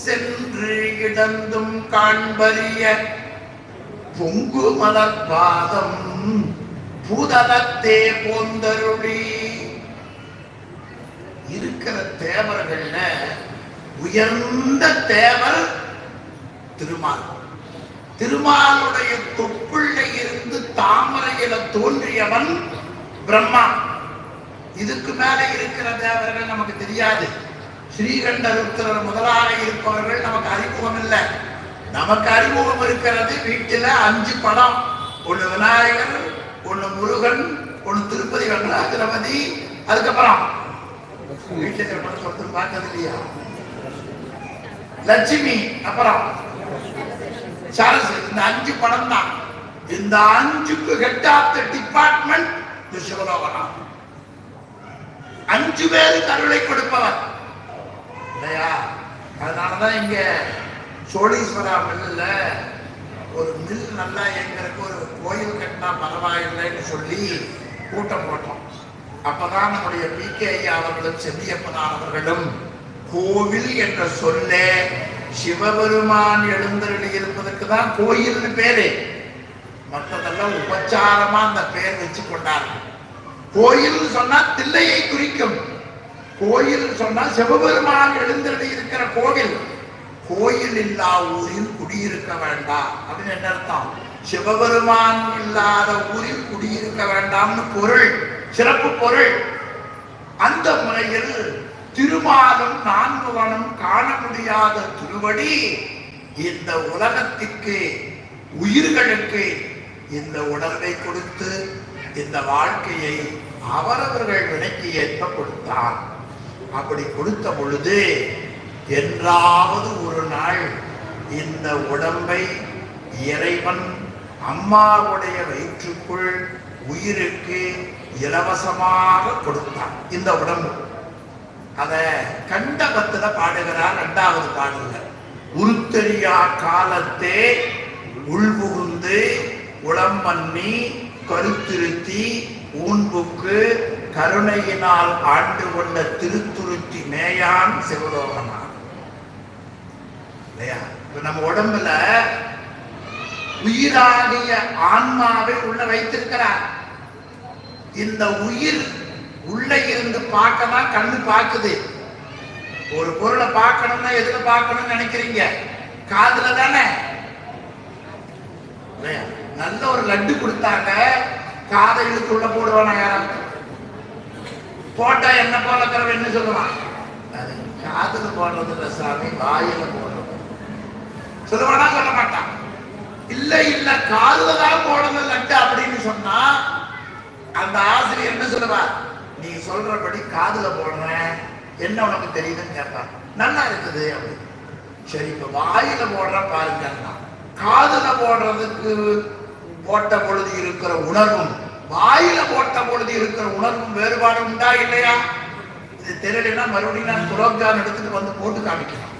சென்று இடந்தும் காண்பறிய பொங்கு மலர்பாதம் பூதலத்தே போந்தருளி. இருக்கிற தேவர்கள்ல உயர்ந்த தேவர் திருமால். திருமாலுடைய தொப்புள்ள இருந்து தாமரையில தோன்றியவன் பிரம்மா. இதுக்கு மேல இருக்கிற தேவர்கள் நமக்கு தெரியாது. ஸ்ரீகண்டருத்திரர் முதலாக இருப்பவர்கள் நமக்கு அறிமுகம் இல்லை. நமக்கு அறிமுகம் இருக்கிறது வீட்டில 5 படம். ஒண்ணு விநாயகர், ஒண்ணு முருகன், ஒண்ணு திருப்பதி வெங்கடாஜலபதி, அதுக்கப்புறம் வீட்டுல படம் சொல்றது பார்த்தது இல்லையா, லட்சுமி, அப்புறம் சாரஸ். இந்த 5 படம் தான். இந்த 5க்கு head of the department Sivaloganathan. 5 பேருக்கு அருளை கொடுப்பவர் இல்லையா? அதனாலதான் இங்க சோழீஸ்வரா மில்ல ஒரு மில் நல்லா எங்களுக்கு ஒரு கோயில் கட்டினா பரவாயில்லைன்னு சொல்லி கூட்டம் போட்டோம். அப்பதான் நம்முடைய PK ஐயா அவர்களும் செல்லியப்பனார் அவர்களும் கோவில் என்ற சொல்லே சிவபெருமான் எழுந்தருளி இருப்பதற்கு தான் கோயில்னு பேரு. மற்றதெல்லாம் உபச்சாரமா அந்த பேர் வச்சு கொண்டார்கள். கோயில் சொன்னா தில்லையை குறிக்கும். கோயில் சொன்னா சிவபெருமான் எழுந்தருளி இருக்கிற கோவில். கோயில் இல்லா ஊரில் குடியிருக்க வேண்டாம் அப்படின்னு என்ன அர்த்தம்? சிவபெருமான் இல்லாத ஊரில் குடியிருக்க வேண்டாம்னு பொருள், சிறப்பு பொருள். அந்த முறையில் திருமாலும் நான்முகனும் காண முடியாத திருவடி இந்த உலகத்திற்கு, உயிர்களுக்கு இந்த உணர்வை கொடுத்து இந்த வாழ்க்கையை அவரவர்கள் வினைக்கு ஏற்ப கொடுத்தார். அப்படி கொடுத்த பொழுது என்றாவது ஒரு நாள் இந்த உடம்பை இறைவன் அம்மாவுடைய வயிற்றுக்குள் உயிருக்கு இலவசமாக கொடுத்தான். இந்த உடம்பு அத கண்டபத்துல பாடுகிறார் 2வது பாடல்ல. உருத்தெரியா காலத்தே உள்புகுந்து உளம்பண்ணி கருத்திருத்தி ஊன்புக்கு கருணையினால் ஆண்டு கொண்ட திருத்துருத்தி மேயான் சிவலோகனார் இல்லையா? இப்ப நம்ம உடம்புல உயிராகிய ஆன்மாவை உள்ள வைத்திருக்கிறார். இந்த உயிர் உள்ள இருந்து பார்க்கதான் கண்ணு பார்க்குது. ஒரு பொருளை பார்க்கணும்னா எதுல பார்க்கணும்னு நினைக்கிறீங்க? காதுல தானே. நல்ல ஒரு லட்டு கொடுத்தாங்க, காதை இழுத்து உள்ள போடுவானா? யாராவது போட்டா என்ன போலக்கிறவ என்ன சொல்லுவான்? காதுல போடுறது இல்ல சாமி, வாயில போடுறது சொல்லுவானா? சொல்ல மாட்டான். இல்ல இல்ல காதுல தான் போடுறது லட்டு அப்படின்னு சொன்னா அந்த ஆசிரியர் என்ன சொல்லுவார்? நீ சொல்றபடி காதுல போடுறேன், என்ன உனக்கு தெரியுதுன்னு கேட்பார். நல்லா இருக்குது அப்படின்னு. சரி, இப்ப வாயில போடுற பாருங்க. காதுல போடுறதுக்கு போட்ட பொழுது இருக்கிற உணர்வும் வாயில போட்ட பொழுது இருக்கிற உணர்வும் வேறுபாடு உண்டா இல்லையா? இது தெரியலன்னா மறுபடியும் நான் குலோப்ஜான் எடுத்துட்டு வந்து போட்டு காமிக்கிறேன்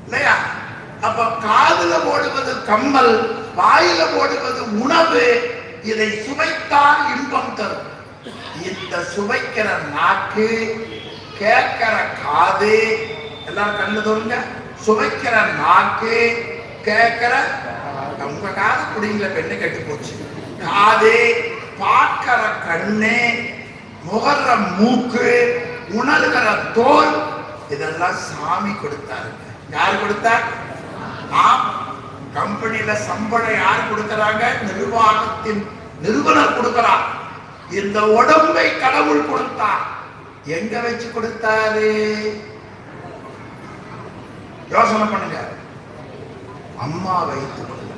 இல்லையா? அப்ப காதுல போடுவது கம்மல், வாயில போடுவது உணவு. இதை சுவைத்தால் இன்பம் தரும். இந்த சுவைக்கிற நாக்கு, கேட்கிற காது, எல்லாரும் கண்ணு தோணுங்க. சுவைக்கிற நாக்கு, கேட்கிற உங்க காது குடிங்கள பெண்ணு கெட்டு போச்சு. காது, பார்க்கிற கண்ணு, முகர்ற மூக்கு, உணர்கிற தோல், இதெல்லாம் சாமி கொடுத்தாருங்க. யார் கொடுத்தார்? கம்பெனியில சம்பளம் யார் கொடுக்கிறாங்க? நிர்வாகத்தின் நிறுவனர் கொடுக்கிறார். இந்த உடம்பை கடவுள் கொடுத்தார். எங்க வச்சு கொடுத்தாரு? யோசனை பண்ணுங்க. அம்மா வைத்து கொடுங்க.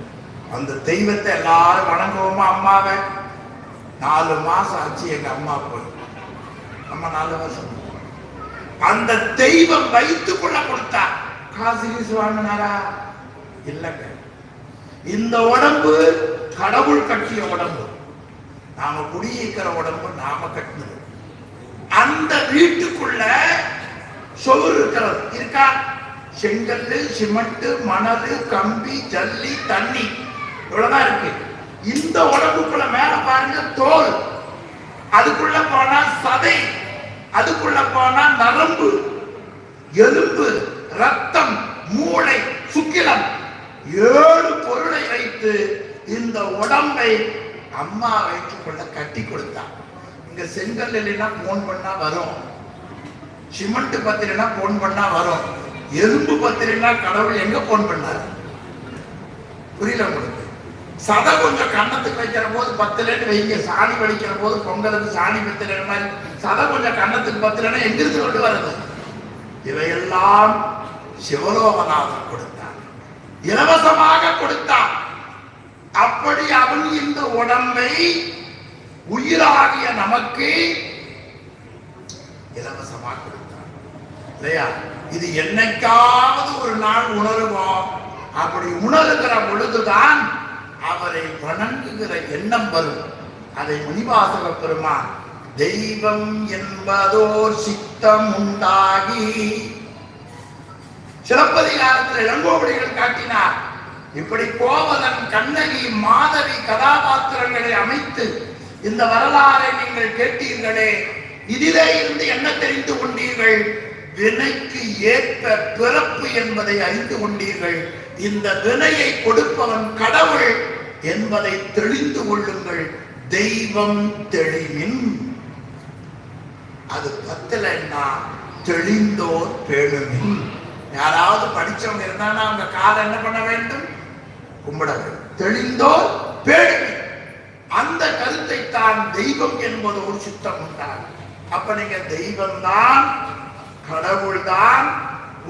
அந்த தெய்வத்தை எல்லாரும் வணங்குவோமா? அம்மாவை 4 மாசம் ஆச்சு எங்க அம்மா போய். அம்மா 4 வருஷம். அந்த தெய்வம் வைத்துக் கொள்ள கொடுத்தா. காசு கீசு வாங்கினாரா? இல்லங்க. இந்த உடம்பு கடவுள் கட்டிய உடம்பு. நாம குடியிருக்கிற உடம்பு நாம கட்டினது. அந்த வீட்டுக்குள்ள சுவர் இருக்கிறது இருக்கா? செங்கல், சிமெண்ட், மணல், கம்பி, ஜல்லி, தண்ணி, இவ்வளவுதான் இருக்கு. இந்த உடம்புக்குள்ள மேல பாருங்க தோல், அதுக்குள்ள போனா சதை, அதுக்குள்ள போனா நரம்பு, எலும்பு, ரத்தம், மூளை, சுக்கிலம், 7 பொருளை வைத்து இந்த உடம்பை அம்மா வயிற்றுக்குள்ள கட்டி கொடுத்தான். இங்க செங்கல் இல்லைன்னா போன் பண்ணா வரும், சிமெண்ட் பத்திரனா போன் பண்ணா வரும், எலும்பு பத்திரனா கடவுள் எங்க போன் பண்ணாரு? புரியல உங்களுக்கு? சதை கொஞ்சம் கன்னத்துக்கு வைக்கிற போது 10 லேட்டு வைங்க. சாணி வலிக்கிற போது பொங்கலுக்கு சாணி பத்திர மாதிரி சதை கொஞ்சம் கன்னத்துக்கு 10 லேனா எங்கிருந்து கொண்டு வர்றது? இவையெல்லாம் சிவலோகநாதன் கொடுத்தார். இலவசமாக கொடுத்தான். அப்படி அவன் இந்த உடம்பை உயிராகிய நமக்கு இலவசமாக கொடுத்தான் இல்லையா? இது என்னைக்காவது ஒரு நாள் உணருவோம். அப்படி உணர்கிற பொழுதுதான் அவரை வணங்குகிற எண்ணம் வரும். அதை மணிவாசக பெருமான் தெய்வம் என்பதோர் சித்தம் உண்டாகி சிலப்பதிகாரத்தில் இளங்கோவடிகள் காட்டினார். இப்படி கோவலன், கண்ணகி, மாதவி கதாபாத்திரங்களை அமைத்து இந்த வரலாறை நீங்கள் கேட்டீர்களே, இதிலே இருந்து என்ன தெரிந்து கொண்டீர்கள்? வினைக்கு ஏற்ப பிறப்பு என்பதை அறிந்து கொண்டீர்கள். இந்த வினையை கொடுப்பவன் கடவுள் என்பதை தெளிந்து கொள்ளுங்கள். தெய்வம் தெளிவின் அது பத்தலைன்னா தெளிந்தோர் பேணுமின். யாராவது படிச்சவங்க இருந்தாங்கன்னா அவங்க காலை என்ன பண்ண வேண்டும்? கும்பிட வேண்டும். தெளிந்தோர் பேணுமின். அந்த கருத்தை தான் தெய்வம் என்பது ஒரு சித்தம் உண்டாகும். அப்ப நீங்க தெய்வம் தான், கடவுள் தான்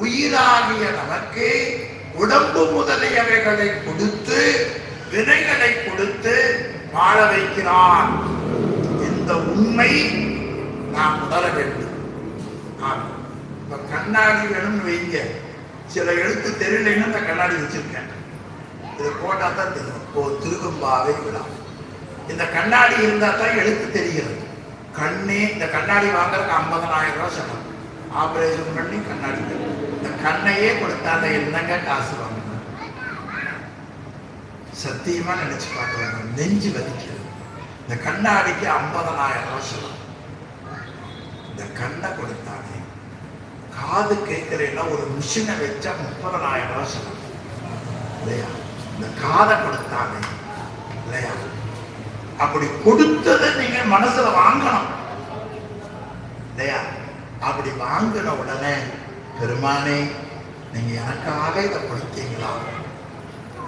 உயிராகிய நமக்கு உடம்பு முதலியவைகளை கொடுத்து வினைகளை கொடுத்து வாழ வைக்கிறான். இந்த உண்மை நாம் உணர வேண்டும். இப்ப கண்ணாடி வேணும்னு வைங்க. சில எழுத்து தெரியலைன்னு அந்த கண்ணாடி வச்சிருக்கேன். இதை போட்டா தான் தெரியும். திருவம்பாவை விழா. இந்த கண்ணாடி இருந்தா தான் எழுத்து தெரிகிறது. கண்ணே இந்த கண்ணாடி வாங்குறதுக்கு 50,000 ரூபாய் செலவு. ஆபரேஷன் பண்ணி கண்ணாடி இந்த கண்ணையே கொடுத்தாங்க. என்னங்க காசு வாங்கணும்? சத்தியமா நினைச்சு பார்க்கறாங்க. நெஞ்சு வலிக்கிறது. இந்த கண்ணாடிக்கு 50,000 ரூபாய் செலவு. இந்த கண்ணை கொடுத்தாங்க. காது கேட்கிறேன்னா ஒரு மிஷினை வச்சா 30,000 ரூபாய் செலவு இல்லையா? இந்த காதை கொடுத்தாங்க இல்லையா? அப்படி கொடுத்ததை நீங்க மனசுல வாங்கணும் இல்லையா? அப்படி வாங்கின உடனே பெருமானே நீங்க எனக்காக இதை கொடுத்தீங்களா?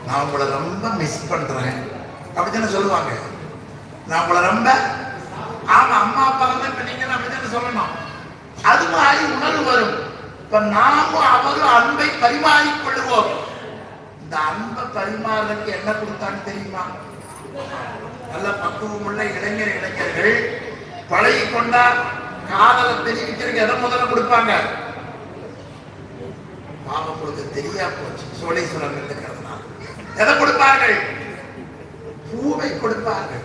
நான் உங்களை ரொம்ப மிஸ் பண்றேன் அப்படித்தானே சொல்லுவாங்க. நான் உங்களை ரொம்ப ஆமா அம்மா அப்பா வந்து இப்ப நீங்க அப்படித்தானே சொல்லணும். அது மாதிரி உணர்வு வரும். இப்ப நாமும் அவரும் அன்பை பரிமாறிக்கொள்ளுவோம். இந்த அன்பை பரிமாறதுக்கு என்ன கொடுத்தான்னு தெரியுமா? நல்ல பக்குவம் உள்ள இளைஞர்கள் பழகி கொண்டா காதலை தெரிவிக்கிறதுக்கு எதை முதல்ல கொடுப்பாங்க? பாவம் கொடுக்க தெரியா போச்சு. சோழேஸ்வரன் இருக்கிறதுனால எதை கொடுப்பார்கள்? பூவை கொடுப்பார்கள்.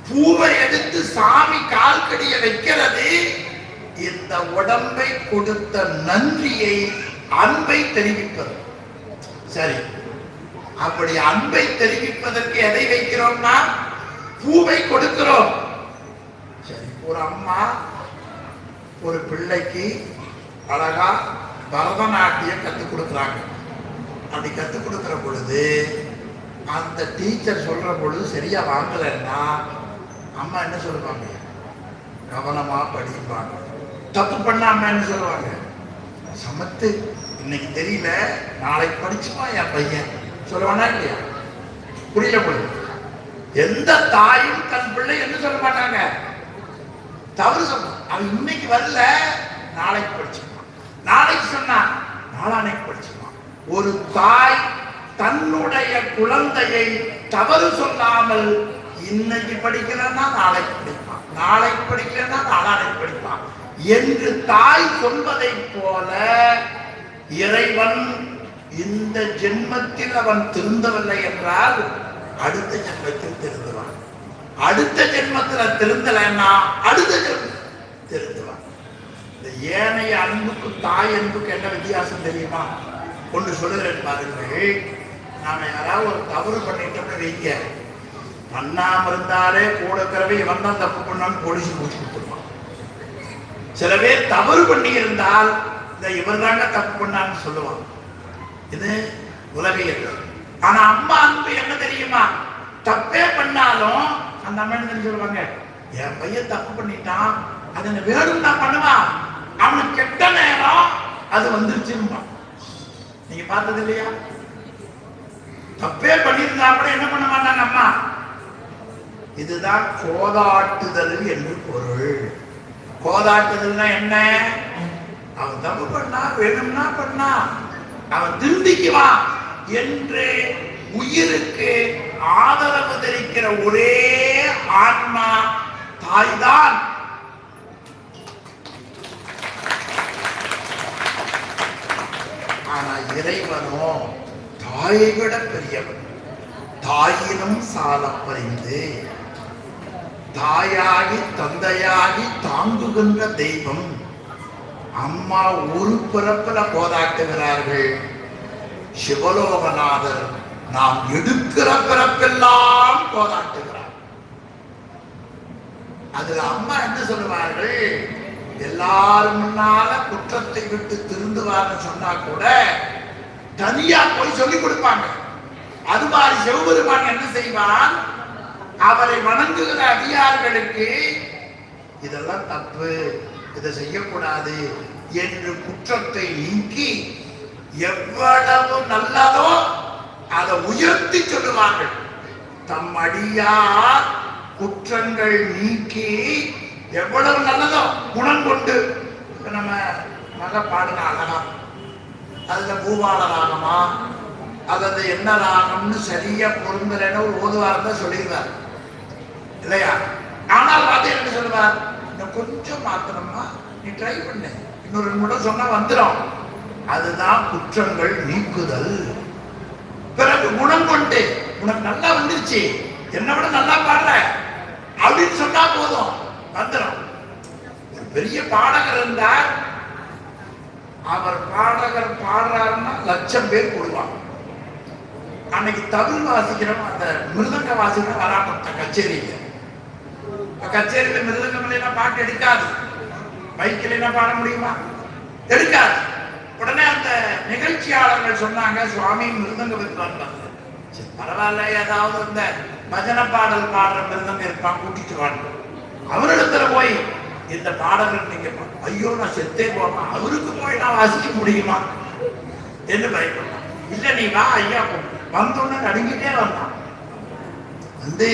பூவை எடுத்து சாமி கால்கடிய வைக்கிறது இந்த உடம்பை கொடுத்த நன்றியை, அன்பை தெரிவிப்பது. சரி, அப்படி அன்பை தெரிவிப்பதற்கு எதை வைக்கிறோம்னா பூவை கொடுக்கிறோம். சரி, ஒரு அம்மா ஒரு பிள்ளைக்கு அழகா பரதநாட்டியம் கற்றுக் கொடுக்குறாங்க. அப்படி கற்றுக் கொடுக்கிற பொழுது அந்த டீச்சர் சொல்ற பொழுது சரியா வாங்கலைன்னா அம்மா என்ன சொல்லுவாங்க? கவனமா படிப்பாங்க. தப்பு பண்ணாம என்ன சொல்லுவாங்க? சமத்து, இன்னைக்கு தெரியல, நாளைக்கு படிச்சுப்பா என் பையன் சொல்லுவானா இல்லையா? புரியல பொழுது எந்த தாயும் தன் பிள்ளை என்ன சொல்ல மாட்டாங்க? தவறு சொல்ல. அவன் இன்னைக்கு வரல, நாளைக்கு படிச்சுப்பான். நாளைக்கு சொன்னா நாளானைக்கு படிச்சுப்பான். ஒரு தாய் தன்னுடைய குழந்தையை தவறு சொல்லாமல் இன்னைக்கு படிக்கலன்னா நாளைக்கு படிப்பான், நாளைக்கு படிக்கலன்னா நாளானைக்கு படிப்பான் என்று தாய் சொல்வதை போல இறைவன் இந்த ஜென்மத்தில் அவன் திருந்தவில்லை என்றால் அடுத்த ஜென்மத்தில் திருந்துவான். அடுத்த ஜென்மத்தில் திருந்தலைன்னா அடுத்த ஜென்மத்தில் திருந்துவான். இந்த ஏனைய அன்புக்கு தாய் அன்புக்கு என்ன வித்தியாசம் தெரியுமா? ஒன்று சொல்லுகிறேன் பாருங்கள். நாம யாராவது ஒரு தவறு பண்ணிட்டோம்னு வைக்க, பண்ணாம இருந்தாலே கூட இருக்கிறவே இவன் தான் தப்பு பண்ணான்னு போலீஸ் முடிச்சு கொடுத்துருவான். சில பேர் தவறு பண்ணி இருந்தால் இந்த இவர் தாங்க தப்பு பண்ணான்னு சொல்லுவான். இது உலகியல். ஆனா அம்மா அன்பு என்ன தெரியுமா? தப்பே பண்ணாலும் அந்த அம்மா என்ன சொல்லுவாங்க? என் பையன் தப்பு பண்ணிட்டான், அதை வேணும் நான் பண்ணுவான், அவனுக்கு கெட்ட நேரம் அது வந்துருச்சுமா. நீங்க பார்த்தது இல்லையா? தப்பே பண்ணியிருந்தா கூட என்ன பண்ண மாட்டாங்க அம்மா. இதுதான் கோதாட்டுதல் என்று பொருள். கோதாட்டுதல்னா என்ன? அவன் தப்பு பண்ணா, வேணும்னா பண்ணா, அவன் திருந்திக்குவான். என்று உயிருக்கு ஆதரவு தெரிவிக்கிற ஒரே ஆன்மா தாய்தான். ஆனா இறைவனோ தாயை விட பெரியவன். தாயினும் சால பறிந்து தாயாகி தந்தையாகி தாங்குகின்ற தெய்வம். அம்மா ஒரு பிறப்பில போதாட்டுகிறார்கள். சிவலோகநாதர் நாம் எடுக்கிற பிறப்பெல்லாம் போதாட்டுகிறார். அதுல அம்மா என்ன சொல்லுவார்கள்? எல்லாரும் முன்னால குற்றத்தை விட்டு திருந்துவார்னு சொன்னா கூட தனியா போய் சொல்லி கொடுப்பாங்க. அது மாதிரி சிவபெருமான் என்ன செய்வான்? அவரை வணங்குகிற அதிகாரிகளுக்கு இதெல்லாம் தப்பு, இதை செய்யக்கூடாது என்று குற்றத்தை நீக்கி எவ்வளவு நல்லதோ அதை உயர்த்தி சொல்லுவார்கள். தம் அடியார் குற்றங்கள் நீக்கி எவ்வளவு நல்லதோ குணம் கொண்டு. நம்ம மக பாடுன அழகா அதுல பூபால ராகமா அல்லது என்ன ராகம்னு சரியா பொருந்தலைன்னு ஒரு ஓதுவார் தான் சொல்லிடுவார் இல்லையா? ஆனால் அதை என்ன சொல்லுவார்? இன்னும் கொஞ்சம் மாத்தணுமா, நீ ட்ரை பண்ணு, இன்னொரு முறை சொன்னா வந்துடும். அதுதான் குற்றங்கள் நீக்குதல். பிறகு குணம் கொண்டு உனக்கு நல்லா வந்துருச்சு, என்னை விட நல்லா பாடுற அப்படின்னு சொன்னா போதும், வந்துடும். ஒரு பெரிய பாடகர் இருந்தார். அவர் பாடகர் பாடுறாருன்னா 1,00,000 பேர் போடுவாங்க. அன்னைக்கு தமிழ் வாசிக்கிறோம், அந்த மிருதங்க வாசிக்கிறோம் வராம கச்சேரியில. கச்சேரியில மிருதங்கம் இல்லைன்னா பாட்டு எடுக்காது. மைக்கில் என்ன பாட முடியுமா? எடுக்காது. உடனே அந்த நிகழ்ச்சியாளர்கள் சொன்னாங்க, சுவாமி மிருதங்க வித்வான் பரவாயில்ல, ஏதாவது இந்த பஜனை பாடல் பாடுற மிருதங்க இருப்பான், கூட்டிட்டு வாங்க. அவரிடத்துல போய் இந்த பாடகர் நீங்க, ஐயோ நான் செத்தே போறேன், அவருக்கு போய் நான் வாசிக்க முடியுமா என்று பயப்பட்டான். இல்ல நீ வா ஐயா. வந்தோன்னு நடுங்கிட்டே வந்தான். வந்து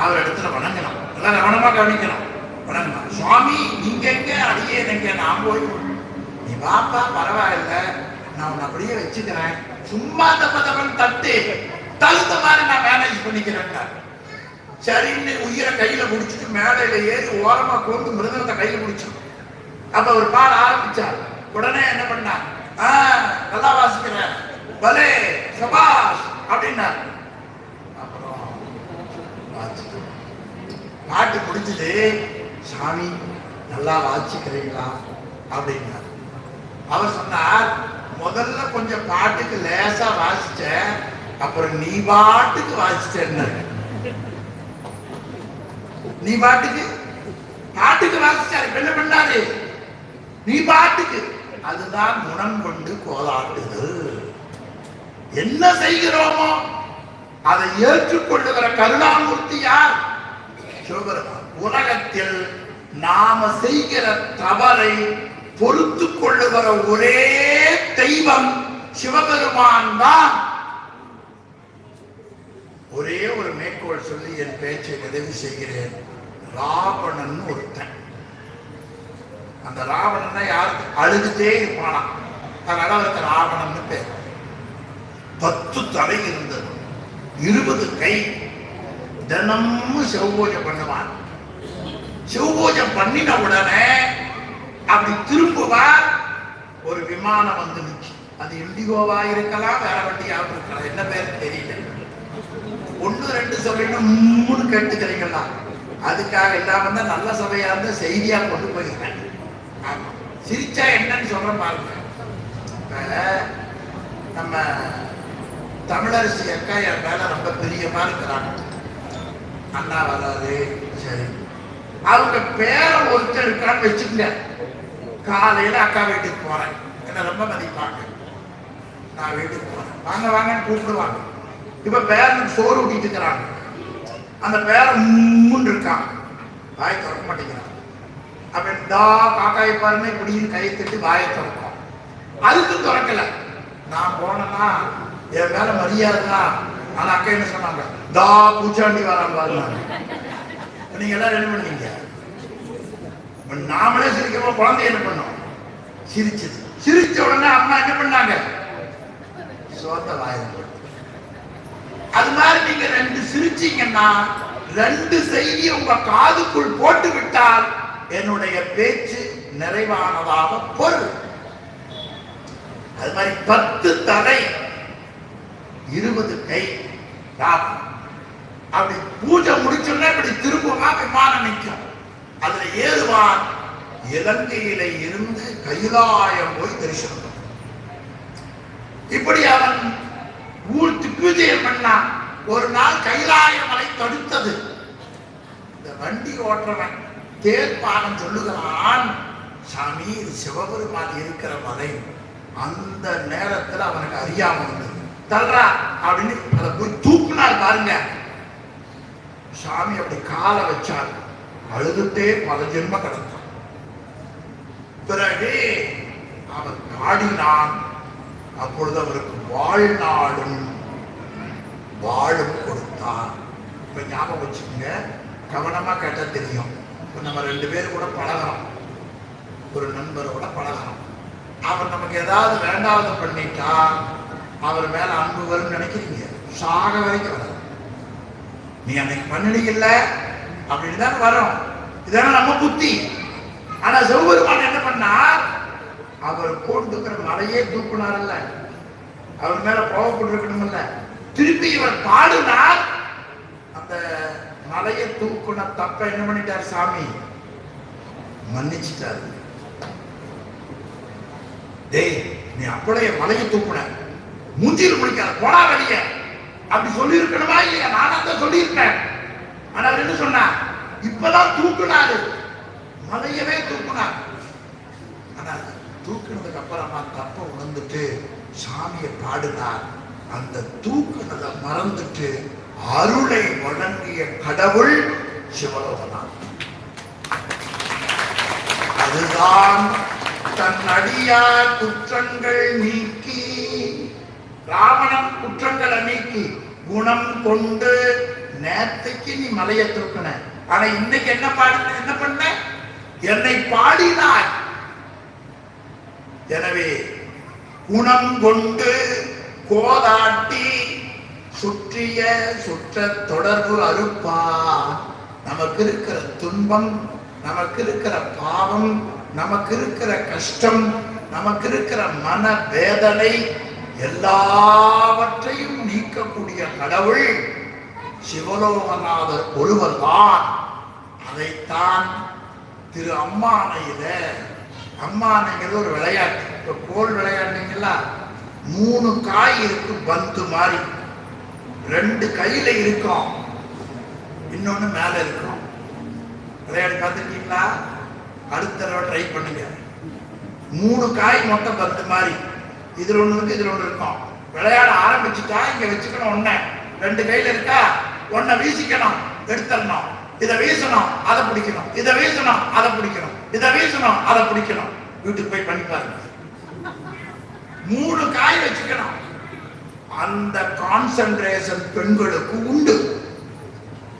அவர் இடத்துல வணங்கணும், எல்லாம் கவனமா கவனிக்கணும். வணங்கணும். சுவாமி நீங்க எங்க, அடியே எங்க, நான் போய், நீ வாப்பா பரவாயில்ல, நான் உன்னை அப்படியே வச்சுக்கிறேன், சும்மா தப்பன் தட்டு தகுந்த மாதிரி நான் மேனேஜ் பண்ணிக்கிறேன். சரின்னு உயிரை கையில முடிச்சுட்டு மேடையில ஏறி ஓரமா கொண்டு மிருதத்தை கையில முடிச்சோம். அப்ப ஒரு பாட ஆரம்பிச்சார். உடனே என்ன பண்ணார்? நல்லா வாசிக்கிறேன், பலே சபாஷ் அப்படின்னார். அப்புறம் பாட்டு முடிஞ்சது. சாமி நல்லா வாசிக்கிறீங்களா அப்படின்னார். அவர் சொன்னார், முதல்ல கொஞ்சம் பாட்டுக்கு லேசா வாசிச்ச, அப்புறம் நீ பாட்டுக்கு வாசிச்சேன்னு. நீ பாட்டுக்கு பாட்டுக்கு வாசிச்சாரு. என்ன பண்ணாரு? நீ பாட்டுக்கு. அதுதான் குணம் கொண்டு கோலாட்டுதல். என்ன செய்கிறோமோ அதை ஏற்றுக்கொள்ளுகிற கருணாமூர்த்தி யார்? சிவபெருமான். உலகத்தில் நாம செய்கிற தவறை பொறுத்து கொள்ளுகிற ஒரே தெய்வம் சிவபெருமான் தான். ஒரே ஒரு மேற்கோள் சொல்லி என் பேச்சை நிறைவு செய்கிறேன். ராவணன் ஒருத்தன். அந்த ராவணன் யாருக்கு? அழுதுட்டே இருப்பானா, அதனால அவருக்கு ராவணன் பேர். 10 தலை இருந்தது, 20 கை. தினமும் சிவபூஜை பண்ணுவான். சிவபூஜை பண்ணின உடனே அப்படி திரும்புவார். ஒரு விமானம் வந்து நிற்கும். அது இண்டிகோவா இருக்கலாம், வேற வண்டியாக இருக்கலாம், என்ன பேர் தெரியல. 1 2 சொல்லணும் 3 கேட்டுக்கிறீங்களா? அதுக்காக இல்லாம தான் நல்ல சபையா இருந்தா செய்தியா கொண்டு போயிருக்கேன். சிரிச்சா என்னன்னு சொல்ற பாருங்க. நம்ம தமிழரசி அக்கா என் மேல ரொம்ப பிரியமா இருக்கிறாங்க. அண்ணா வராது, சரி, அவங்க பேர ஒருத்தர் இருக்கான்னு வச்சுக்கங்க. காலையில அக்கா வீட்டுக்கு போறேன், என்ன ரொம்ப மதிப்பாங்க. நான் வீட்டுக்கு போறேன், வாங்க வாங்கன்னு கூப்பிடுவாங்க. இப்ப பேரனுக்கு சோறு ஊட்டிட்டு இருக்கிறாங்க. அந்த பேரன் முன்னு இருக்கான், வாய் திறக்க மாட்டேங்கிறான். அப்ப டா காக்காய் பாருமே இப்படின்னு கையை தட்டி வாயை திறக்கும். அதுக்கு திறக்கல. நான் போனேன்னா என் மேல மரியாதை தான். ஆனா அக்கா என்ன சொன்னாங்க? தா பூச்சாண்டி வரான் பாருங்க. நீங்க எல்லாரும் என்ன பண்ணீங்க? நாமளே சிரிக்கிறோம், குழந்தை என்ன பண்ணோம்? சிரிச்சது. சிரிச்ச உடனே அம்மா என்ன பண்ணாங்க? சோத்த வாயில் போட்டு. அது மாதிரி நீங்க 2 சிரிச்சீங்கன்னா 2 செய்தி உங்க காதுக்குள் போட்டு விட்டால் என்னுடைய பேச்சு நிறைவானதாக பொருள். அது மாதிரி 10 தலை 20 கை. அப்படி பூஜை முடிச்சோன்னா இப்படி திரும்பமா விமானம் நிற்கும். அதுல ஏறுவான். இலங்கையில இருந்து கைலாயம் போய் தரிசனம். இப்படி அவன் ஊர் திக்விஜயம் பண்ணான். ஒரு நாள் கைலாய மலை தடுத்தது. இந்த வண்டி ஓட்டுறவன் தேர்ப்பானம் சொல்லுகிறான், சாமி இது சிவபெருமான் இருக்கிற மலை. அந்த நேரத்தில் அவனுக்கு அறியாம வந்தது. தல்றா அப்படின்னு அதை போய் தூக்குனார் பாருங்க. சாமி அப்படி காலை வச்சார். அழுதுட்டே பல ஜென்ம கடந்தான். பிறகு அவர் பாடினான். அப்பொழுது அவருக்கு வாழ்நாளும் வாழும் கொடுத்தார். இப்ப ஞாபகம் வச்சுக்கோங்க, கவனமா கேட்ட தெரியும். இப்ப நம்ம 2 பேரும் கூட பழகிறோம், ஒரு நண்பரோட பழகிறோம். அவர் நமக்கு ஏதாவது வேண்டாவது பண்ணிட்டா அவர் மேல அன்பு வரும்னு நினைக்கிறீங்க? சாக வரைக்கும் வராது. நீ அன்னைக்கு பண்ணினீங்கல்ல அப்படின்னு தான் வரும். இதெல்லாம் நம்ம புத்தி. ஆனா சிவபெருமான் என்ன பண்ணார்? அவர் போட்டுக்கிற மலையே தூக்குனார்ல, அவர் மேல கோவப்பட்டு இருக்கணும்ல. திருப்பி இவர் பாடுனார். அந்த மலையை தூக்குன தப்ப என்ன பண்ணிட்டார் சாமி? மன்னிச்சிட்டாரு. டேய், நீ அப்படியே மலையை தூக்குன, மூஞ்சியில் முடிக்காத, போடா வெளிய அப்படி சொல்லி இருக்கணுமா இல்லையா? நான் தான் சொல்லி இருக்கேன். ஆனா என்ன சொன்னா? இப்பதான் தூக்குனாரு, மலையவே தூக்குனார். ஆனா தூக்குனதுக்கு அப்புறமா தப்ப உணர்ந்துட்டு சாமியை பாடினார். அந்த தூக்குனதை மறந்துட்டு அருளை வழங்கிய கடவுள் சிவலோகனார். அதுதான் தன் அடியார் குற்றங்கள் நீக்கி, ராவணன் குற்றங்களை நீக்கி குணம் கொண்டு. நேற்றுக்கு நீ மலையை தூக்குன, ஆனா இன்னைக்கு என்ன பாடு, என்ன பண்ண? என்னை பாடினாய். எனவே குணம் கொண்டு கோதாட்டி சுற்றிய சுற்ற தொடர்பு அறுப்பா. நமக்கு இருக்கிற துன்பம், நமக்கு இருக்கிற பாவம், நமக்கு இருக்கிற கஷ்டம், நமக்கு இருக்கிற மன வேதனை எல்லாவற்றையும் நீக்கக்கூடிய கடவுள் சிவலோகநாதர் ஒருவர்தான். அதைத்தான் திரு அம்மானையில, அம்மானைங்கிறது ஒரு விளையாட்டு. இப்ப கோல் விளையாடுனீங்களா? 3 காய் இருக்கு, பந்து மாதிரி. 2 கையில இருக்கும், இன்னொன்னு மேல இருக்கும். விளையாடி பார்த்துருக்கீங்களா? அடுத்த தடவை ட்ரை பண்ணுங்க. 3 காய் மொத்தம் பந்து மாதிரி. இதுல ஒண்ணு இருக்கு, இதுல ஒண்ணு இருக்கும். விளையாட ஆரம்பிச்சுட்டா இங்க வச்சுக்கணும். 1 2 கையில இருக்கா, 1 வீசிக்கணும், எடுத்துடணும். இதை வீசணும், அதை பிடிக்கணும், இதை வீசணும், அதை பிடிக்கணும், இதை வீசணும், அதை பிடிக்கணும். வீட்டுக்கு போய் பண்ணி பாருங்க. 3 காய் வச்சுக்கணும். அந்த கான்சென்ட்ரேஷன் பெண்களுக்கு உண்டு.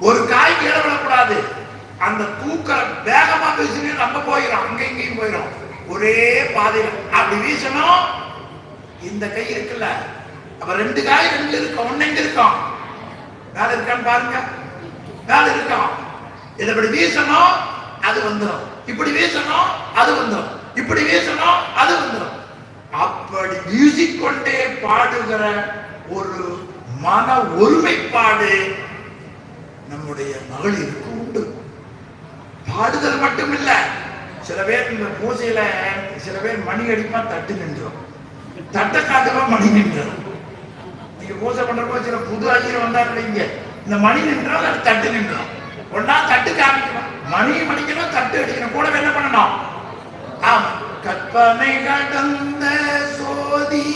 ஒரு காய் கீழே விடக்கூடாது. அந்த தூக்க வேகமா வீசினு நம்ம போயிடும், அங்க இங்கேயும் போயிடும். ஒரே பாதையில அப்படி வீசணும். இந்த கை இருக்குல்ல, அப்ப 2 காய் 2 இருக்கும். 1 எங்க இருக்கும்? மேல இருக்கான்னு பாருங்க. மேல இருக்கும். இதை இப்படி வீசணும், அது வந்துடும். இப்படி வீசணும், அது வந்துடும். இப்படி வீசணும், அது வந்துடும். அப்படி வீசிக்கொண்டே பாடுகிற ஒரு மன ஒருமைப்பாடு நம்முடைய மகளிருக்கு உண்டு. பாடுதல் மட்டும் இல்ல. சில பேர் இந்த பூசையில சில பேர் மணி அடிப்பா தட்டு நின்றோம், தட்டை காட்டுவா மணி நின்றோம். நீங்க பூசை பண்றப்போ சில புது ஐயர் வந்தாரு, இங்க இந்த மணி நின்றோம், அது தட்டு நின்றோம். ஒன்னா தட்டு காமிக்கணும், மணியும் மணிக்கணும், தட்டு அடிக்கணும். கூட என்ன பண்ணணும்? ஆமா, கற்பனை கடந்த சோதி.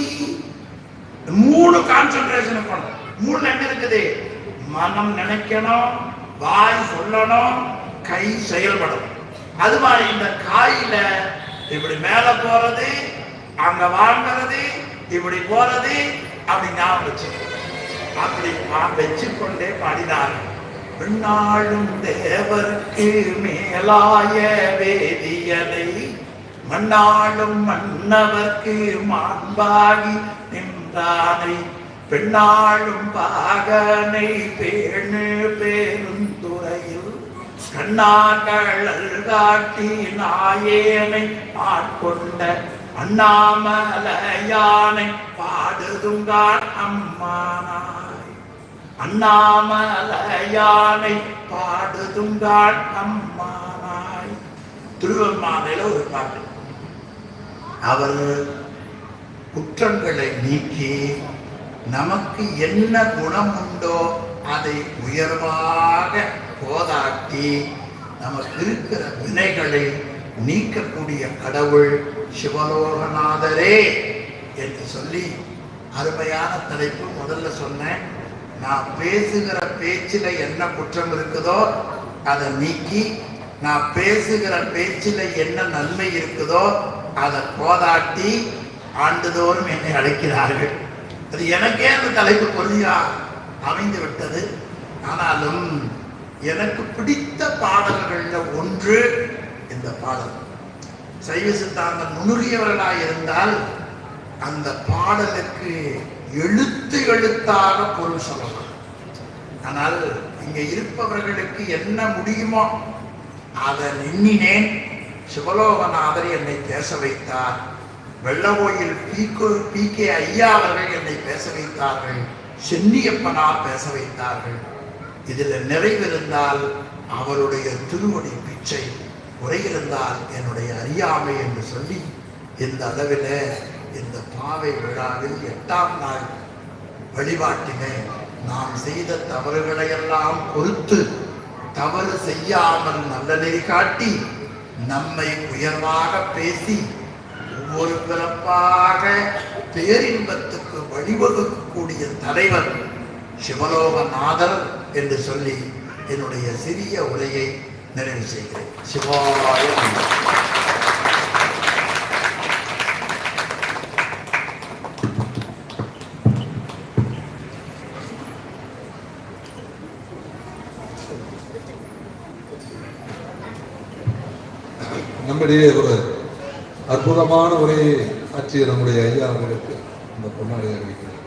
3 கான்சென்ட்ரேஷன் பண்ணணும். 3 என்ன இருக்குது? மனம் நினைக்கணும், வாய் சொல்லணும், கை செயல்படும். அது மாதிரி இந்த காயில இப்படி மேல போறது, அங்க வாங்குறது, இப்படி போறது, அப்படி ஞாபகம் வச்சு அப்படி வச்சுக்கொண்டே பாடினார். பின்னாளும் தேவருக்கு மேலாய வேதியலை, மண்ணாளும் மன்னவர்க்கு மாண்பாகி நின்ற பெற்றானை பெண்ணாளும் பாகனை பேணு பேருந்துறையில் கண்ணாக்கள் காட்டி நாயேனை ஆட்கொண்ட அண்ணாமலையானை பாடுதுங்கான் அம்மானாய். அண்ணாமலையானை பாடுதுங்கான் அம்மானாய். திருவெம்மானையில ஒரு பாட்டு. அவர் குற்றங்களை நீக்கி நமக்கு என்ன குணம் உண்டோ அதை உயர்வாக போதாட்டி நமக்கு இருக்கிற வினைகளை நீக்கக்கூடிய கடவுள் சிவலோகநாதரே என்று சொல்லி அருமையான தலைப்பு. முதல்ல சொன்னேன், நான் பேசுகிற பேச்சில என்ன குற்றம் இருக்குதோ அதை நீக்கி, நான் பேசுகிற பேச்சில என்ன நன்மை இருக்குதோ அதை போதாட்டி ஆண்டுதோறும் என்னை அழைக்கிறார்கள். அது எனக்கே அந்த தலைப்பு பொருளியா அமைந்து விட்டது. ஆனாலும் எனக்கு பிடித்த பாடல்கள்ல ஒன்று இந்த பாடல். சைவ சித்தாந்தம் நுணுகியவர்களாக இருந்தால் அந்த பாடலுக்கு எழுத்து எழுத்தாக பொருள் சொல்லலாம். ஆனால் இங்க இருப்பவர்களுக்கு என்ன முடியுமோ அதை எண்ணினேன். சிவலோகநாதர் என்னை பேச வைத்தார். வெள்ளகோயில் பி.கே. ஐயா அவர்கள் என்னை பேச வைத்தார்கள். சென்னியப்பனார் பேச வைத்தார்கள். இதில் நிறைவிருந்தால் அவருடைய திருவடி பிச்சை, குறையிருந்தால் என்னுடைய அறியாமை என்று சொல்லி இந்த அளவில் இந்த பாவை விழாவில் 8ஆம் நாள் வழிபாட்டினை நாம் செய்த தவறுகளையெல்லாம் பொறுத்து தவறு செய்யாமல் நல்ல நெறி காட்டி நம்மை உயர்வாக பேசி ஒவ்வொரு பிறப்பாக பேரின்பத்துக்கு வழிவகுக்கக்கூடிய தலைவர் சிவலோகநாதர் என்று சொல்லி என்னுடைய சிறிய உரையை நிறைவு செய்கிறேன். சிவாய நம்மிடையே ஒரு அற்புதமான உரையை ஆற்றிய நம்முடைய ஐயா அவர்களுக்கு இந்த பொன்னாடை அறிவிக்கிறேன்.